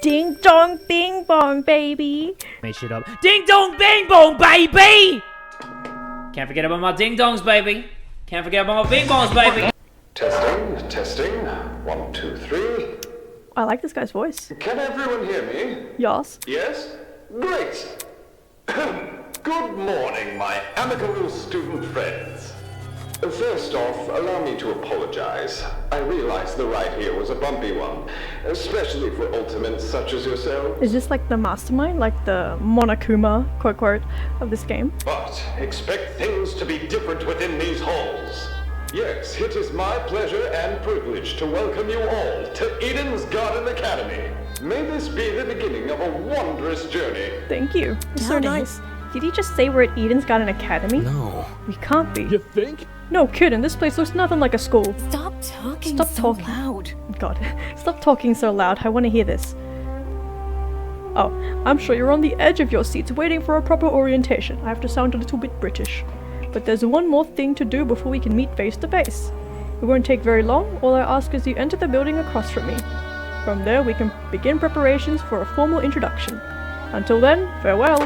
Ding dong bing bong, baby! Make shit up. Ding dong bing bong, baby! Can't forget about my ding dongs, baby. Can't forget about my bing bongs, baby. Testing, testing. 1, 2, 3. I like this guy's voice. Can everyone hear me? Yes. Yes? Great! Good morning, my amicable student friends. First off, allow me to apologize. I realize the ride here was a bumpy one, especially for ultimates such as yourself. Is this like the Mastermind, like the Monokuma, quote, of this game? But expect things to be different within these halls. Yes, it is my pleasure and privilege to welcome you all to Eden's Garden Academy. May this be the beginning of a wondrous journey. Thank you. It's so nice. Did he just say we're at Eden's Garden Academy? No. We can't be. You think? No kidding, this place looks nothing like a school. Stop talking so loud. God, stop talking so loud. I want to hear this. Oh, I'm sure you're on the edge of your seats waiting for a proper orientation. I have to sound a little bit British. But there's one more thing to do before we can meet face to face. It won't take very long. All I ask is you enter the building across from me. From there, we can begin preparations for a formal introduction. Until then, farewell.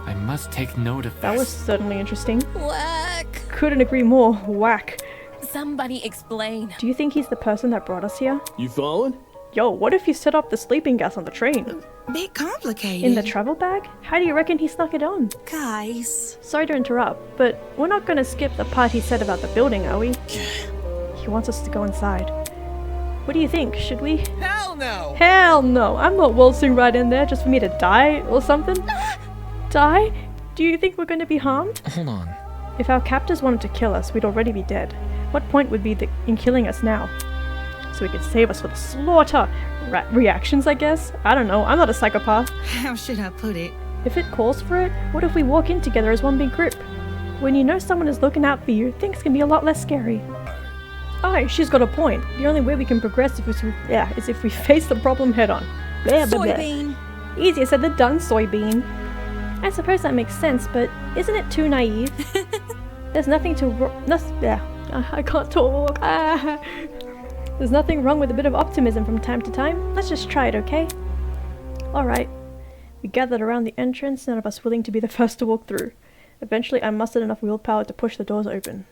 I must take note of this. That was certainly interesting. Whack. Couldn't agree more. Whack. Somebody explain. Do you think he's the person that brought us here? You following? Yo, what if you set up the sleeping gas on the train? Bit complicated. In the travel bag? How do you reckon he snuck it on? Guys. Sorry to interrupt, but we're not gonna skip the part he said about the building, are we? He wants us to go inside. What do you think? Should we? Hell no! Hell no! I'm not waltzing right in there just for me to die or something. Die? Do you think we're gonna be harmed? Hold on. If our captors wanted to kill us, we'd already be dead. What point would be in killing us now? So he could save us for the slaughter. Reactions, I guess? I don't know, I'm not a psychopath. How should I put it? If it calls for it, what if we walk in together as one big group? When you know someone is looking out for you, things can be a lot less scary. Aye, she's got a point. The only way we can progress is if we face the problem head on. Blah, blah, blah. Soybean. Easier said than done, soybean. I suppose that makes sense, but isn't it too naive? There's nothing to I can't talk. There's nothing wrong with a bit of optimism from time to time. Let's just try it, okay? Alright. We gathered around the entrance, none of us willing to be the first to walk through. Eventually, I mustered enough willpower to push the doors open.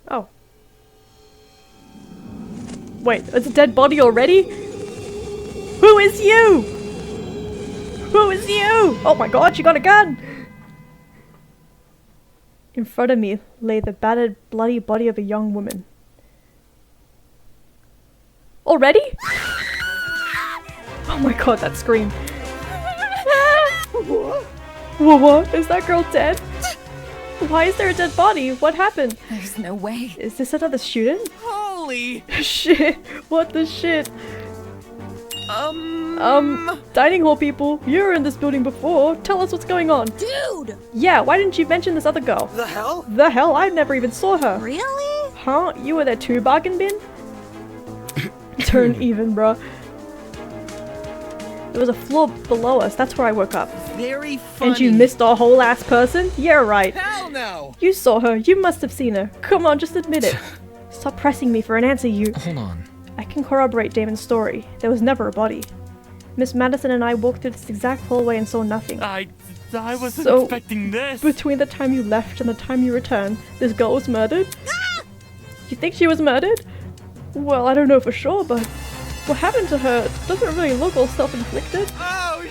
Oh. Wait, it's a dead body already? Who is you? Who is you? Oh my god, she got a gun! In front of me lay the battered, bloody body of a young woman. Already? Oh my god, that scream. What? Is that girl dead? Why is there a dead body? What happened? There's no way. Is this another student? Holy shit. What the shit? Dining hall people, you were in this building before. Tell us what's going on. Dude! Yeah, why didn't you mention this other girl? The hell? The hell? I never even saw her. Really? Huh? You were there too, bargain bin? Turn even, bro. There was a floor below us. That's where I woke up. Very funny. And you missed a whole ass person? Yeah, right. Hell no! You saw her. You must have seen her. Come on, just admit it. Stop pressing me for an answer, you. Hold on. I can corroborate Damon's story. There was never a body. Miss Madison and I walked through this exact hallway and saw nothing. I wasn't expecting this. Between the time you left and the time you returned, this girl was murdered? You think she was murdered? Well, I don't know for sure, but what happened to her doesn't really look all self-inflicted. Oh,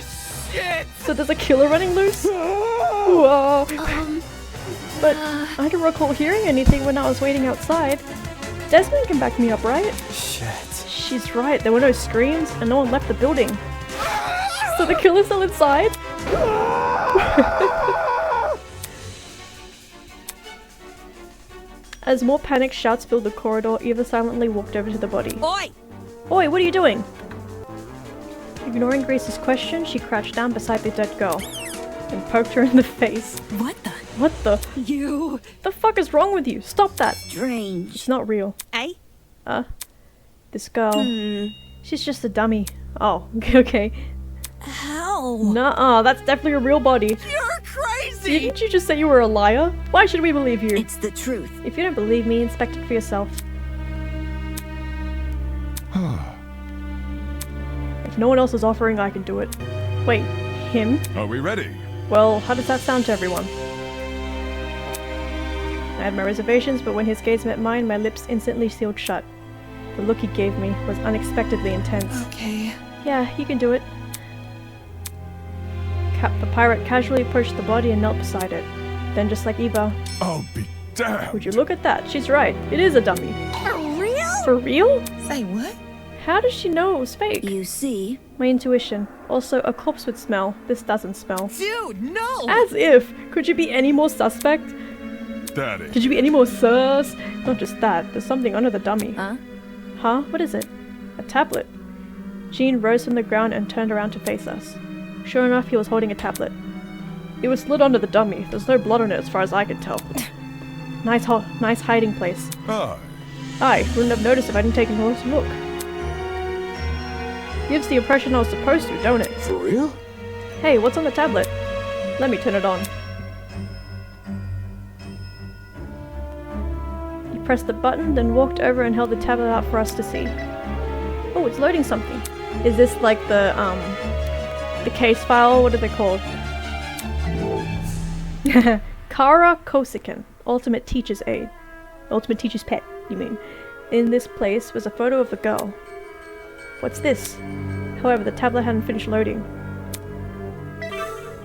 shit! So there's a killer running loose? Whoa. But I don't recall hearing anything when I was waiting outside. Desmond can back me up, right? Shit. She's right, there were no screams and no one left the building. So the killer's still inside? As more panicked shouts filled the corridor, Eva silently walked over to the body. Oi! Oi, what are you doing? Ignoring Grace's question, she crouched down beside the dead girl and poked her in the face. What the? What the? You. The fuck is wrong with you? Stop that. Strange. It's not real. Eh? This girl. She's just a dummy. Oh, okay. How? Nuh-uh, that's definitely a real body. You're crazy! Didn't you just say you were a liar? Why should we believe you? It's the truth. If you don't believe me, inspect it for yourself. If no one else is offering, I can do it. Wait, him? Are we ready? Well, how does that sound to everyone? I had my reservations, but when his gaze met mine, my lips instantly sealed shut. The look he gave me was unexpectedly intense. Okay. Yeah, you can do it. The pirate casually approached the body and knelt beside it. Then, just like Eva, I'll be damned. Would you look at that? She's right. It is a dummy. For real? For real? Say what? How does she know it was fake? You see? My intuition. Also, a corpse would smell. This doesn't smell. Dude, no! As if! Could you be any more suspect? Daddy. Could you be any more sus? Not just that, there's something under the dummy. Huh? Huh? What is it? A tablet. Jean rose from the ground and turned around to face us. Sure enough, he was holding a tablet. It was slid under the dummy. There's no blood on it as far as I can tell. Nice hiding place. I wouldn't have noticed if I didn't take a close look. Gives the impression I was supposed to, don't it? For real? Hey, what's on the tablet? Let me turn it on. He pressed the button, then walked over and held the tablet out for us to see. Oh, it's loading something. Is this like the case file? What are they called? Kara Kosikin, Ultimate Teacher's Aid. Ultimate Teacher's Pet, you mean. In this place was a photo of the girl. What's this? However, the tablet hadn't finished loading.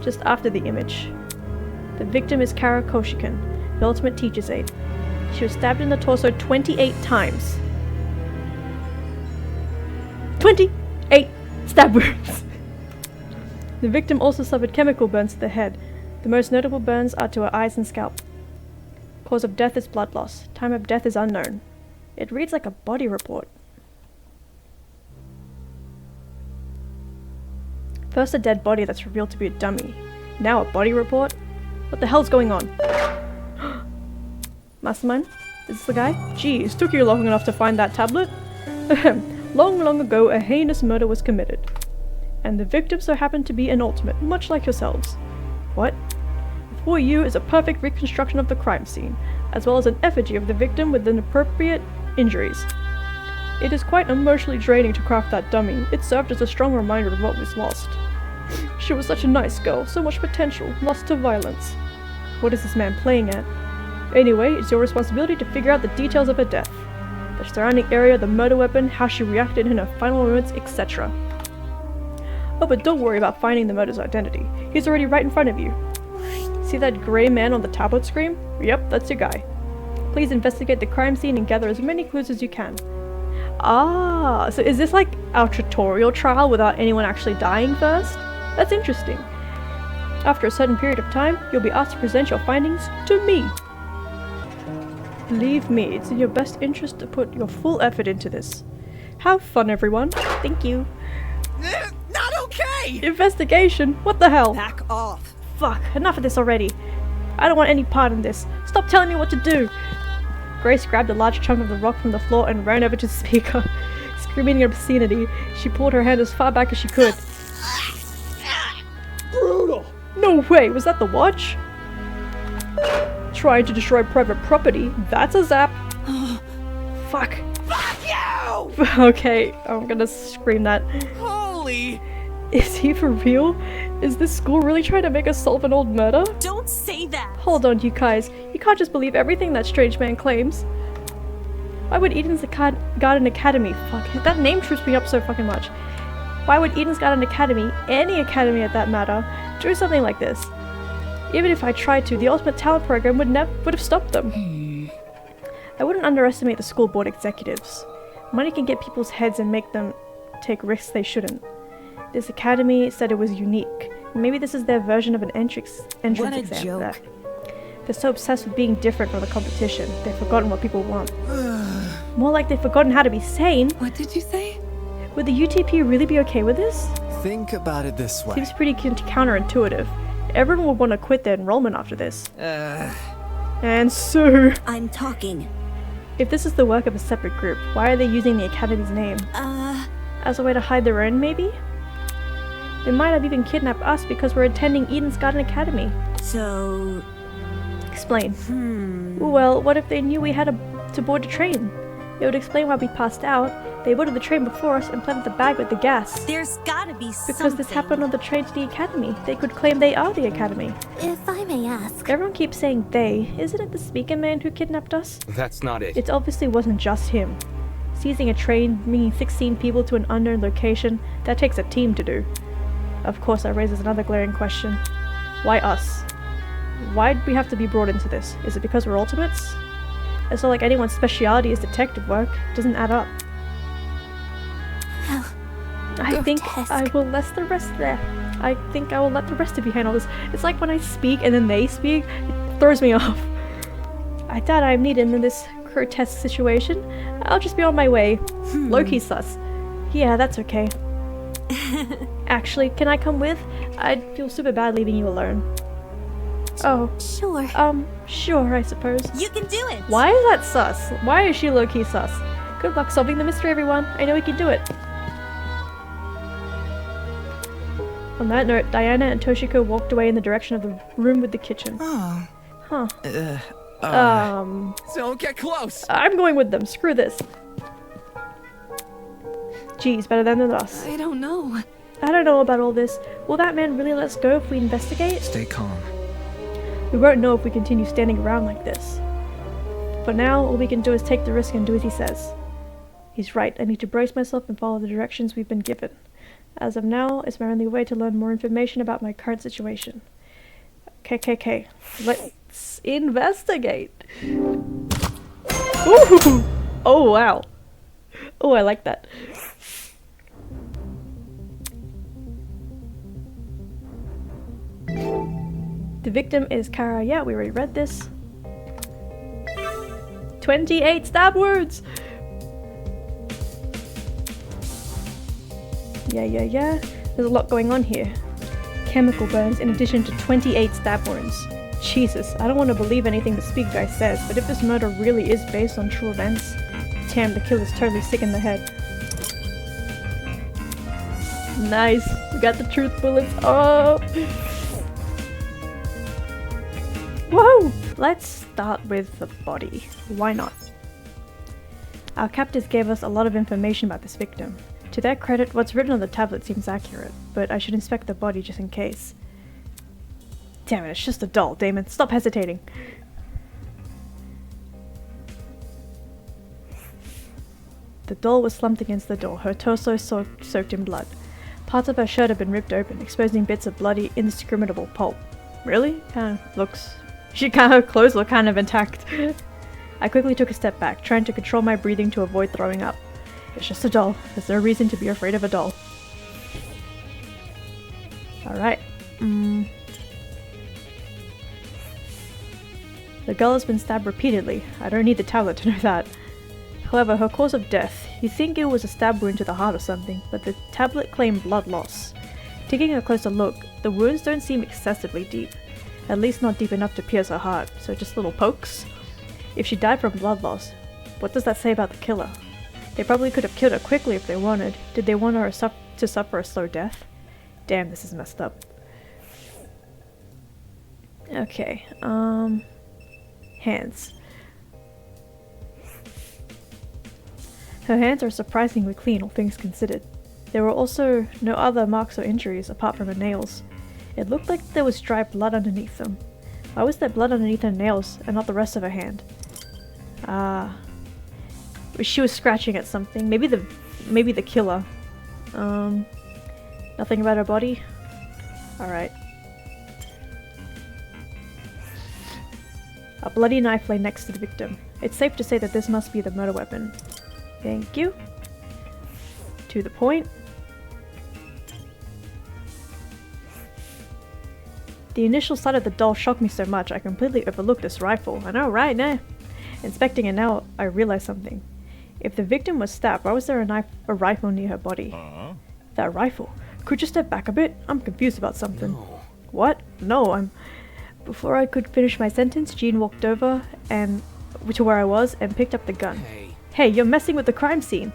Just after the image. The victim is Kara Koshikin, the Ultimate Teacher's Aid. She was stabbed in the torso 28 times. 28 stab wounds! The victim also suffered chemical burns to the head. The most notable burns are to her eyes and scalp. Cause of death is blood loss. Time of death is unknown. It reads like a body report. First a dead body that's revealed to be a dummy. Now a body report? What the hell's going on? Mastermind? Is this the guy? Geez, took you long enough to find that tablet? Long, long ago, a heinous murder was committed. And the victim so happened to be an ultimate, much like yourselves. What? Before you is a perfect reconstruction of the crime scene, as well as an effigy of the victim with inappropriate injuries. It is quite emotionally draining to craft that dummy. It served as a strong reminder of what was lost. She was such a nice girl, so much potential, lost to violence. What is this man playing at? Anyway, it's your responsibility to figure out the details of her death. The surrounding area, the murder weapon, how she reacted in her final moments, etc. Oh, but don't worry about finding the murderer's identity. He's already right in front of you. See that grey man on the tablet screen? Yep, that's your guy. Please investigate the crime scene and gather as many clues as you can. Ah, so is this like our tutorial trial without anyone actually dying first? That's interesting. After a certain period of time, you'll be asked to present your findings to me. Believe me, it's in your best interest to put your full effort into this. Have fun, everyone. Thank you. Not okay! Investigation? What the hell? Back off. Fuck, enough of this already. I don't want any part in this. Stop telling me what to do. Grace grabbed a large chunk of the rock from the floor and ran over to the speaker. Screaming in obscenity, she pulled her hand as far back as she could. Brutal! No way, was that the watch? Trying to destroy private property? That's a zap. Fuck. Fuck you! Okay, I'm gonna scream that. Holy! Is he for real? Is this school really trying to make us solve an old murder? Don't say that! Hold on, you guys. You can't just believe everything that strange man claims. Why would Eden's Garden Academy, fuck, that name trips me up so fucking much. Why would Eden's Garden Academy, any academy at that matter, do something like this? Even if I tried to, the Ultimate Talent Program would have stopped them. I wouldn't underestimate the school board executives. Money can get people's heads and make them take risks they shouldn't. This academy said it was unique. Maybe this is their version of an entrance exam. Joke. They're so obsessed with being different from the competition, they've forgotten what people want. More like they've forgotten how to be sane. What did you say? Would the UTP really be okay with this? Think about it this way. Seems pretty counterintuitive. Everyone would want to quit their enrollment after this. And so... I'm talking. If this is the work of a separate group, why are they using the Academy's name? As a way to hide their own, maybe? They might have even kidnapped us because we're attending Eden's Garden Academy. So... Explain. Well, what if they knew we had to board a train? It would explain why we passed out. They boarded the train before us and planted the bag with the gas. There's gotta be something. Because this happened on the train to the Academy. They could claim they are the Academy. If I may ask. Everyone keeps saying they. Isn't it the speaker man who kidnapped us? That's not it. It obviously wasn't just him. Seizing a train, bringing 16 people to an unknown location, that takes a team to do. Of course, that raises another glaring question. Why us? Why'd we have to be brought into this? Is it because we're ultimates? It's not like anyone's speciality is detective work. It doesn't add up. I think I will let the rest there. I think I will let the rest of you handle this. It's like when I speak and then they speak, it throws me off. I doubt I'm needed in this grotesque situation. I'll just be on my way. Low-key sus. Yeah, that's okay. Actually, can I come with? I'd feel super bad leaving you alone. Oh. Sure. Sure, I suppose. You can do it! Why is that sus? Why is she low-key sus? Good luck solving the mystery, everyone. I know we can do it. On that note, Diana and Toshiko walked away in the direction of the room with the kitchen. Oh. Huh. Don't get close! I'm going with them. Screw this. Geez, better them than us. I don't know. I don't know about all this. Will that man really let us go if we investigate? Stay calm. We won't know if we continue standing around like this. For now, all we can do is take the risk and do as he says. He's right. I need to brace myself and follow the directions we've been given. As of now, it's my only way to learn more information about my current situation. KKK. Let's investigate. Ooh! Oh, wow. Oh, I like that. The victim is Kara. Yeah, we already read this. 28 stab wounds! Yeah. There's a lot going on here. Chemical burns in addition to 28 stab wounds. Jesus, I don't want to believe anything the speaker guy says, but if this murder really is based on true events, damn, the killer's totally sick in the head. Nice, we got the truth bullets. Oh! Whoa! Let's start with the body. Why not? Our captors gave us a lot of information about this victim. To their credit, what's written on the tablet seems accurate, but I should inspect the body just in case. Damn it, it's just a doll, Damon. Stop hesitating. The doll was slumped against the door, her torso soaked in blood. Parts of her shirt had been ripped open, exposing bits of bloody, indiscriminable pulp. Really? Her clothes look kind of intact. I quickly took a step back, trying to control my breathing to avoid throwing up. It's just a doll. There's no reason to be afraid of a doll. Alright. The girl has been stabbed repeatedly. I don't need the tablet to know that. However, her cause of death, you'd think it was a stab wound to the heart or something, but the tablet claimed blood loss. Taking a closer look, the wounds don't seem excessively deep. At least not deep enough to pierce her heart, so just little pokes. If she died from blood loss, what does that say about the killer? They probably could have killed her quickly if they wanted. Did they want her to suffer a slow death? Damn, this is messed up. Okay, hands. Her hands are surprisingly clean, all things considered. There were also no other marks or injuries apart from her nails. It looked like there was dry blood underneath them. Why was there blood underneath her nails and not the rest of her hand? She was scratching at something. Maybe the killer. Nothing about her body? Alright. A bloody knife lay next to the victim. It's safe to say that this must be the murder weapon. Thank you. To the point. The initial sight of the doll shocked me so much I completely overlooked this rifle. I know, right? Nah. Inspecting it now, I realized something. If the victim was stabbed, why was there a rifle near her body? That rifle. Could you step back a bit? I'm confused about something. No. What? No, Before I could finish my sentence, Jean walked over and to where I was and picked up the gun. Hey, you're messing with the crime scene.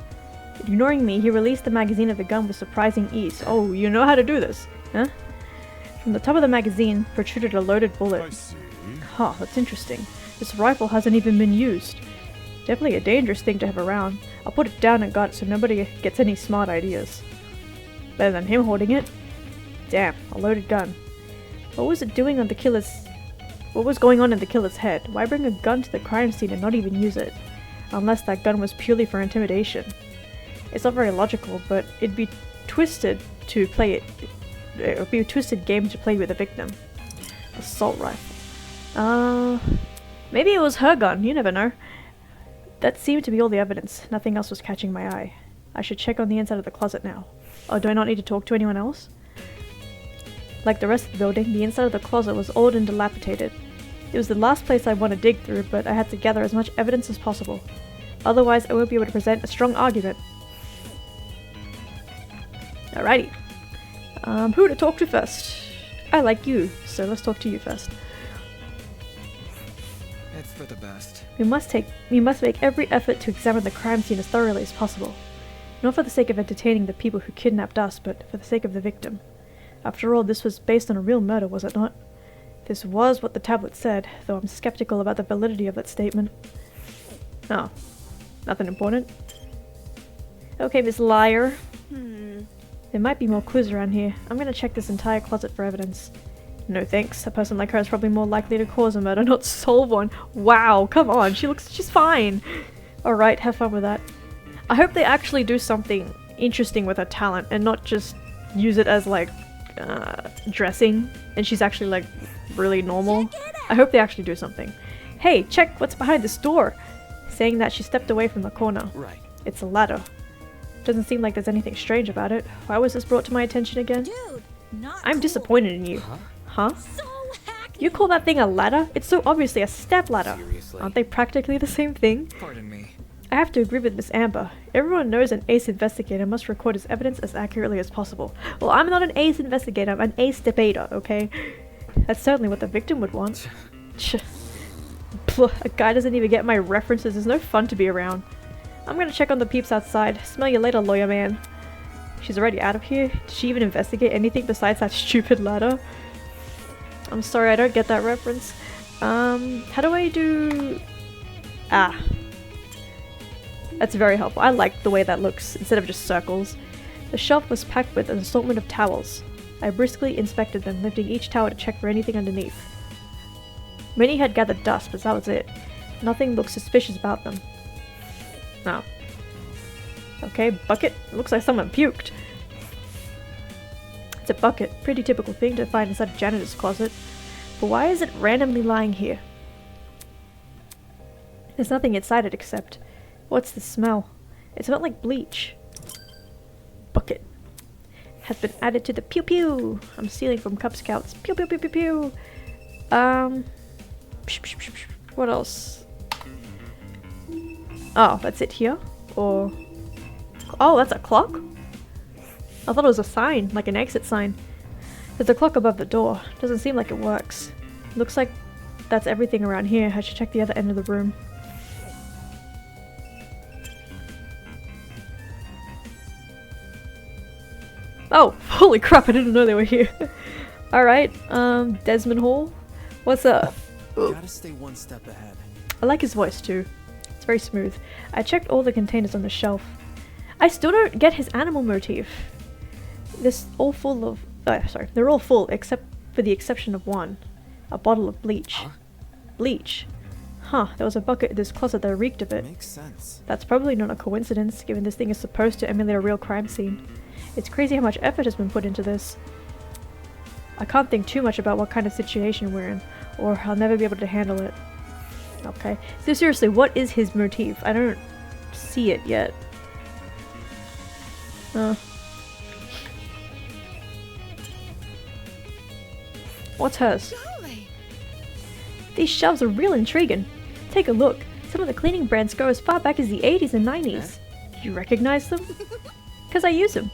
Ignoring me, he released the magazine of the gun with surprising ease. Oh, you know how to do this, huh? From the top of the magazine protruded a loaded bullet. I see. Huh, that's interesting. This rifle hasn't even been used. Definitely a dangerous thing to have around. I'll put it down and guard it so nobody gets any smart ideas. Better than him holding it. Damn, a loaded gun. What was it doing on the killer's... What was going on in the killer's head? Why bring a gun to the crime scene and not even use it? Unless that gun was purely for intimidation. It's not very logical, but it'd be twisted to play it. It would be a twisted game to play with a victim. Assault rifle. Maybe it was her gun, you never know. That seemed to be all the evidence. Nothing else was catching my eye. I should check on the inside of the closet now. Oh, do I not need to talk to anyone else? Like the rest of the building, the inside of the closet was old and dilapidated. It was the last place I'd want to dig through, but I had to gather as much evidence as possible. Otherwise, I won't be able to present a strong argument. Alrighty. Who to talk to first? I like you, so let's talk to you first. It's for the best. We must make every effort to examine the crime scene as thoroughly as possible. Not for the sake of entertaining the people who kidnapped us, but for the sake of the victim. After all, this was based on a real murder, was it not? This was what the tablet said, though I'm skeptical about the validity of that statement. Oh. Nothing important? Okay, Miss Liar. There might be more clues around here. I'm gonna check this entire closet for evidence. No thanks. A person like her is probably more likely to cause a murder, not solve one. Wow, come on. She's fine. Alright, have fun with that. I hope they actually do something interesting with her talent and not just use it as like dressing and she's actually like really normal. I hope they actually do something. Hey, check what's behind this door. Saying that, she stepped away from the corner. Right. It's a ladder. Doesn't seem like there's anything strange about it. Why was this brought to my attention again? Dude, I'm disappointed in you. Huh? You call that thing a ladder? It's so obviously a step ladder. Seriously? Aren't they practically the same thing? Pardon me. I have to agree with Miss Amber. Everyone knows an ace investigator must record his evidence as accurately as possible. Well, I'm not an ace investigator, I'm an ace debater, okay? That's certainly what the victim would want. A guy doesn't even get my references. There's no fun to be around. I'm gonna check on the peeps outside. Smell you later, lawyer man. She's already out of here? Did she even investigate anything besides that stupid ladder? I'm sorry, I don't get that reference. How do I do... Ah. That's very helpful. I like the way that looks, instead of just circles. The shelf was packed with an assortment of towels. I briskly inspected them, lifting each towel to check for anything underneath. Many had gathered dust, but that was it. Nothing looked suspicious about them. Oh. Okay, bucket. Looks like someone puked. It's a bucket. Pretty typical thing to find inside a janitor's closet. But why is it randomly lying here? There's nothing inside it except... What's the smell? It smells like bleach. Bucket. Has been added to the pew pew. I'm stealing from Cub Scouts. Pew pew pew pew pew. What else? Oh, that's it here? Or... Oh, that's a clock? I thought it was a sign, like an exit sign. There's a clock above the door. Doesn't seem like it works. Looks like that's everything around here. I should check the other end of the room. Oh, holy crap, I didn't know they were here. Alright, Desmond Hall. What's up? Gotta stay one step ahead. I like his voice too. It's very smooth. I checked all the containers on the shelf. I still don't get his animal motif. This all full of... they're all full except for the exception of one. A bottle of bleach. Huh? Bleach. Huh, there was a bucket in this closet that reeked of it. Makes sense. That's probably not a coincidence, given this thing is supposed to emulate a real crime scene. It's crazy how much effort has been put into this. I can't think too much about what kind of situation we're in, or I'll never be able to handle it. Okay, so seriously, what is his motif? I don't see it yet. What's hers? These shelves are real intriguing. Take a look. Some of the cleaning brands go as far back as the 80s and 90s. Do you recognize them? Because I use them.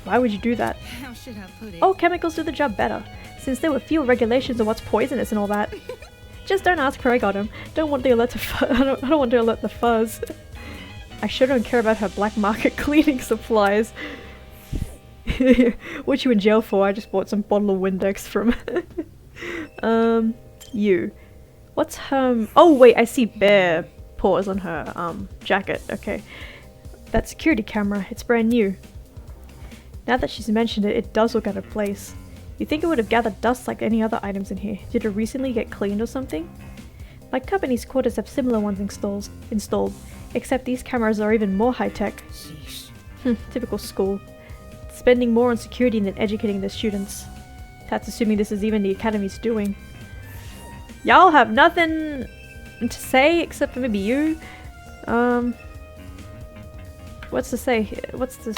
Why would you do that? How should I put it? Oh, chemicals do the job better, since there were fewer regulations on what's poisonous and all that. Just don't ask where I got him. Don't want the alert to I don't want to alert the fuzz. I sure don't care about her black market cleaning supplies. What you in jail for? I just bought some bottle of Windex from you. What's her... Oh wait, I see bear paws on her jacket. Okay. That security camera, it's brand new. Now that she's mentioned it, it does look out of place. You think it would have gathered dust like any other items in here? Did it recently get cleaned or something? My company's quarters have similar ones installed, except these cameras are even more high-tech. Typical school. Spending more on security than educating their students. That's assuming this is even the academy's doing. Y'all have nothing to say except for maybe you. What's to say? What's this?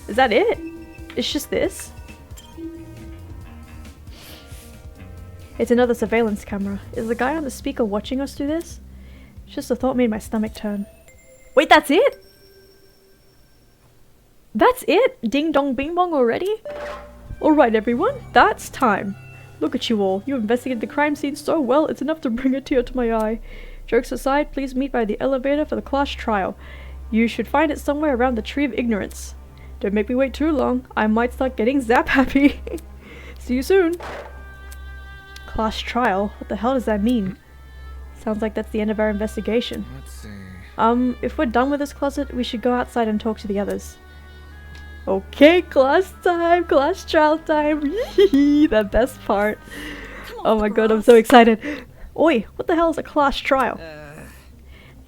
Is that it? It's just this? It's another surveillance camera. Is the guy on the speaker watching us do this? Just the thought made my stomach turn. Wait, that's it? That's it? Ding dong bing bong already? Alright everyone, that's time. Look at you all. You investigated the crime scene so well, it's enough to bring a tear to my eye. Jokes aside, please meet by the elevator for the class trial. You should find it somewhere around the Tree of Ignorance. Don't make me wait too long. I might start getting zap happy. See you soon. Class trial? What the hell does that mean? Sounds like that's the end of our investigation. Let's see. If we're done with this closet, we should go outside and talk to the others. Okay, class time, class trial time. The best part. Oh my god, I'm so excited. Oi, what the hell is a class trial?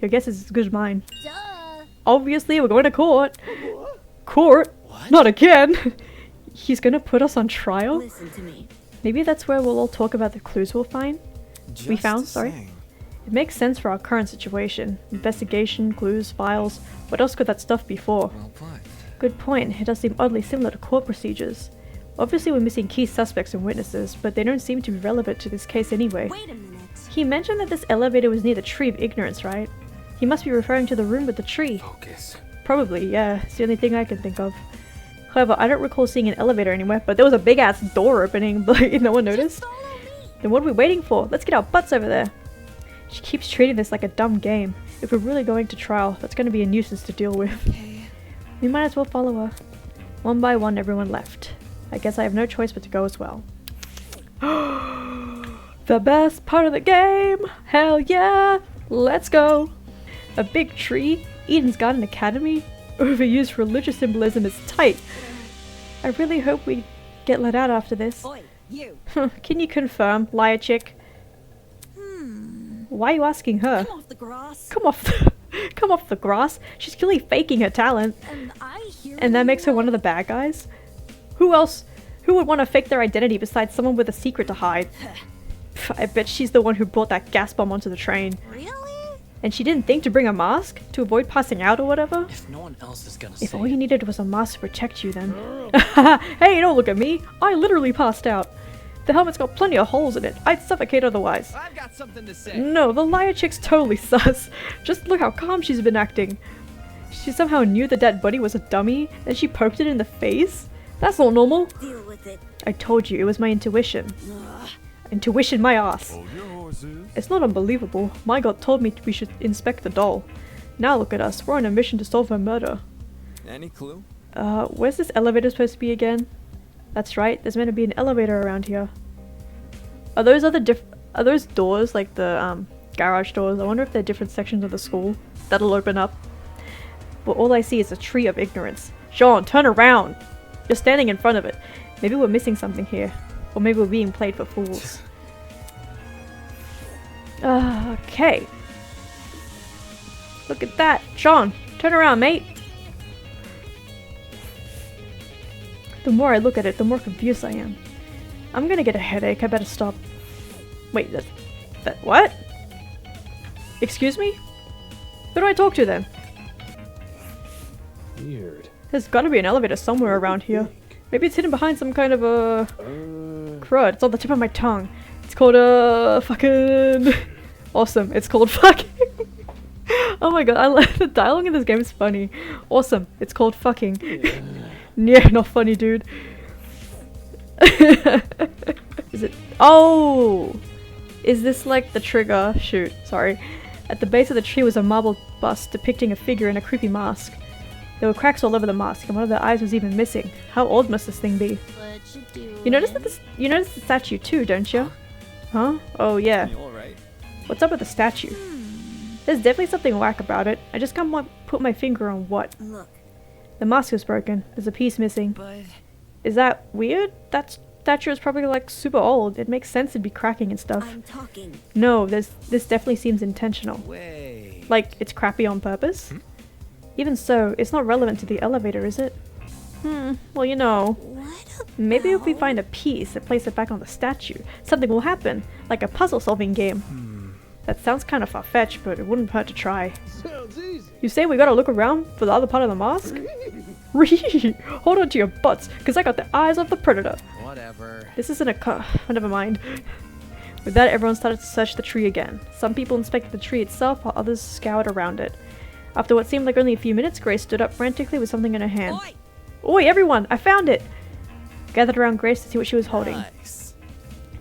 Your guess is as good as mine. Duh. Obviously, we're going to court. Court? What? Not again. He's gonna put us on trial? Listen to me. Maybe that's where we'll all talk about the clues we'll find. We found, sorry. It makes sense for our current situation. Investigation, clues, files. What else could that stuff be for? Well put. Good point. It does seem oddly similar to court procedures. Obviously we're missing key suspects and witnesses, but they don't seem to be relevant to this case anyway. Wait a minute. He mentioned that this elevator was near the Tree of Ignorance, right? He must be referring to the room with the tree. Focus. Probably, yeah. It's the only thing I can think of. However, I don't recall seeing an elevator anywhere, but there was a big ass door opening, but no one noticed. Then what are we waiting for? Let's get our butts over there. She keeps treating this like a dumb game. If we're really going to trial, that's going to be a nuisance to deal with. Okay. We might as well follow her. One by one, everyone left. I guess I have no choice but to go as well. The best part of the game! Hell yeah! Let's go! A big tree? Eden's Garden Academy? Overused religious symbolism is tight. I really hope we get let out after this. Oi, you. Can you confirm, liar chick? Why are you asking her? Come off the grass. Come off the grass? She's clearly faking her talent. And that makes her one of the bad guys? Who else? Who would want to fake their identity besides someone with a secret to hide? I bet she's the one who brought that gas bomb onto the train. Really? And she didn't think to bring a mask? To avoid passing out or whatever? If no one else is gonna If say all you needed was a mask to protect you then. Hey, don't look at me! I literally passed out. The helmet's got plenty of holes in it. I'd suffocate otherwise. I've got something to say. No, the liar chick's totally sus. Just look how calm she's been acting. She somehow knew the dead body was a dummy, and she poked it in the face? That's not normal. Deal with it. I told you, it was my intuition. Intuition my ass. Hold your horses. It's not unbelievable. My god told me we should inspect the doll. Now look at us, we're on a mission to solve her murder. Any clue? Where's this elevator supposed to be again? That's right, there's meant to be an elevator around here. Are those doors, like the garage doors? I wonder if they're different sections of the school that'll open up. But all I see is a Tree of Ignorance. Sean, turn around! You're standing in front of it. Maybe we're missing something here. Or maybe we're being played for fools. Okay. Look at that. Sean, turn around, mate. The more I look at it, the more confused I am. I'm gonna get a headache. I better stop. Wait, that what? Excuse me? Who do I talk to then? Weird. There's gotta be an elevator somewhere around here. Maybe it's hidden behind some kind of a crud. It's on the tip of my tongue. It's called fucking awesome. It's called fucking. Oh my god, I love the dialogue in this game is funny. Awesome. It's called fucking. Yeah, not funny, dude. Is it? Oh! Is this like the trigger? Shoot, sorry. At the base of the tree was a marble bust depicting a figure in a creepy mask. There were cracks all over the mask, and one of the eyes was even missing. How old must this thing be? You notice the statue too, don't you? Huh? Oh yeah. What's up with the statue? There's definitely something whack about it. I just can't put my finger on what. Look. The mask is broken. There's a piece missing. Is that weird? That statue is probably like super old. It makes sense it'd be cracking and stuff. I'm talking. No, this definitely seems intentional. Like it's crappy on purpose. Even so, it's not relevant to the elevator, is it? Well, you know. Maybe if we find a piece and place it back on the statue, something will happen, like a puzzle-solving game. That sounds kind of far-fetched, but it wouldn't hurt to try. Sounds easy. You say we gotta look around for the other part of the mask? Hold on to your butts, because I got the eyes of the predator. Whatever. This isn't a car. Never mind. With that, everyone started to search the tree again. Some people inspected the tree itself, while others scoured around it. After what seemed like only a few minutes, Grace stood up frantically with something in her hand. Oi, everyone! I found it! Gathered around Grace to see what she was holding.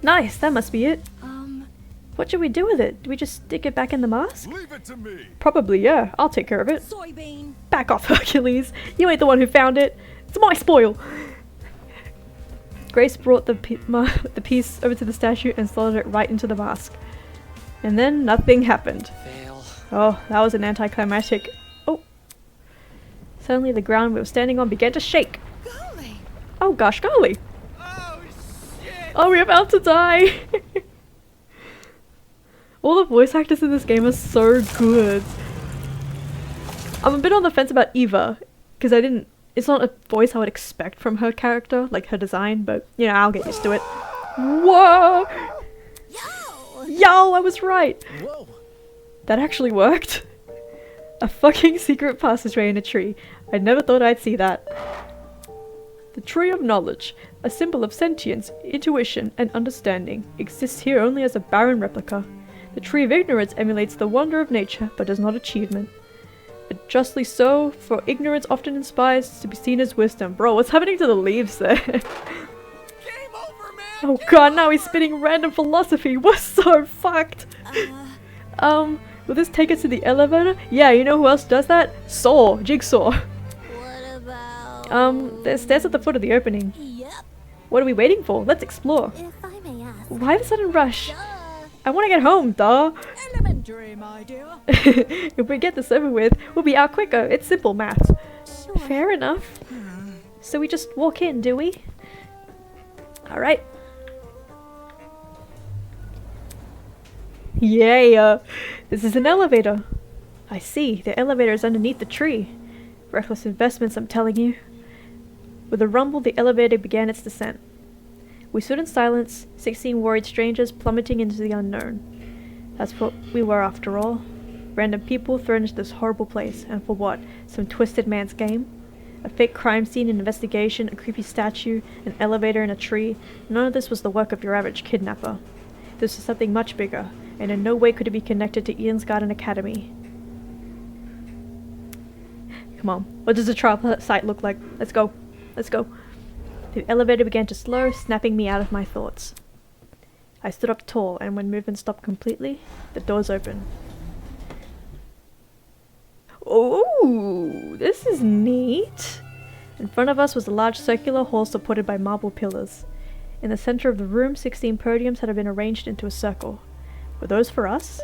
Nice, that must be it. What should we do with it? Do we just stick it back in the mask? Leave it to me. Probably, yeah. I'll take care of it. Soybean. Back off, Hercules. You ain't the one who found it. It's my spoil. Grace brought the piece over to the statue and slotted it right into the mask. And then nothing happened. Fail. Oh, that was an anticlimactic. Oh. Suddenly the ground we were standing on began to shake. Golly. Oh gosh, golly. Oh shit. Oh, we're about to die. All the voice actors in this game are so good. I'm a bit on the fence about Eva, because it's not a voice I would expect from her character, like her design, but you know, I'll get used to it. Whoa! Yo, I was right! Whoa. That actually worked. A fucking secret passageway in a tree. I never thought I'd see that. The Tree of Knowledge, a symbol of sentience, intuition, and understanding, exists here only as a barren replica. The Tree of Ignorance emulates the wonder of nature, but is not achievement. But justly so, for ignorance often inspires to be seen as wisdom. Bro, what's happening to the leaves there? Game over, man. Oh god, now he's spitting random philosophy. We're so fucked. Will this take us to the elevator? Yeah, you know who else does that? Jigsaw. What about... There's stairs at the foot of the opening. Yep. What are we waiting for? Let's explore. If I may ask. Why the sudden rush? I want to get home, duh. Elementary, my dear. If we get this over with, we'll be out quicker. It's simple maths. Sure. Fair enough. So we just walk in, do we? Alright. Yeah, this is an elevator. I see, the elevator is underneath the tree. Reckless investments, I'm telling you. With a rumble, the elevator began its descent. We stood in silence, 16 worried strangers plummeting into the unknown. That's what we were after all. Random people thrown into this horrible place, and for what? Some twisted man's game? A fake crime scene, an investigation, a creepy statue, an elevator and a tree. None of this was the work of your average kidnapper. This was something much bigger, and in no way could it be connected to Eden's Garden Academy. Come on, what does the trial site look like? Let's go. Let's go. The elevator began to slow, snapping me out of my thoughts. I stood up tall, and when movement stopped completely, the doors opened. Oh, this is neat. In front of us was a large circular hall supported by marble pillars. In the center of the room, 16 podiums had been arranged into a circle. Were those for us?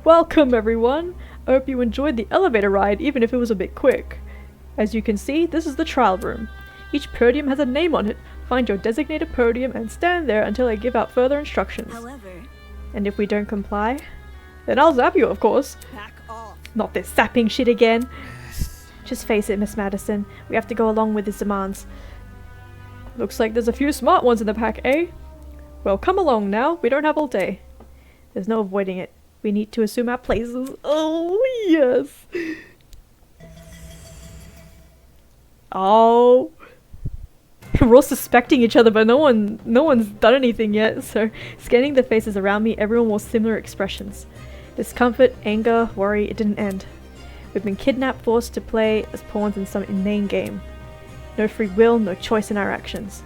Welcome, everyone! I hope you enjoyed the elevator ride, even if it was a bit quick. As you can see, this is the trial room. Each podium has a name on it. Find your designated podium and stand there until I give out further instructions. However... And if we don't comply, then I'll zap you, of course. Back off. Not this zapping shit again. Just face it, Miss Madison. We have to go along with his demands. Looks like there's a few smart ones in the pack, eh? Well, come along now. We don't have all day. There's no avoiding it. We need to assume our places. Oh, yes. Oh. We're all suspecting each other, but no one's done anything yet. So, scanning the faces around me, everyone wore similar expressions. Discomfort, anger, worry, it didn't end. We've been kidnapped, forced to play as pawns in some inane game. No free will, no choice in our actions.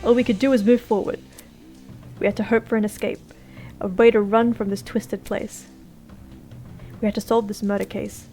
All we could do was move forward. We had to hope for an escape, a way to run from this twisted place. We had to solve this murder case.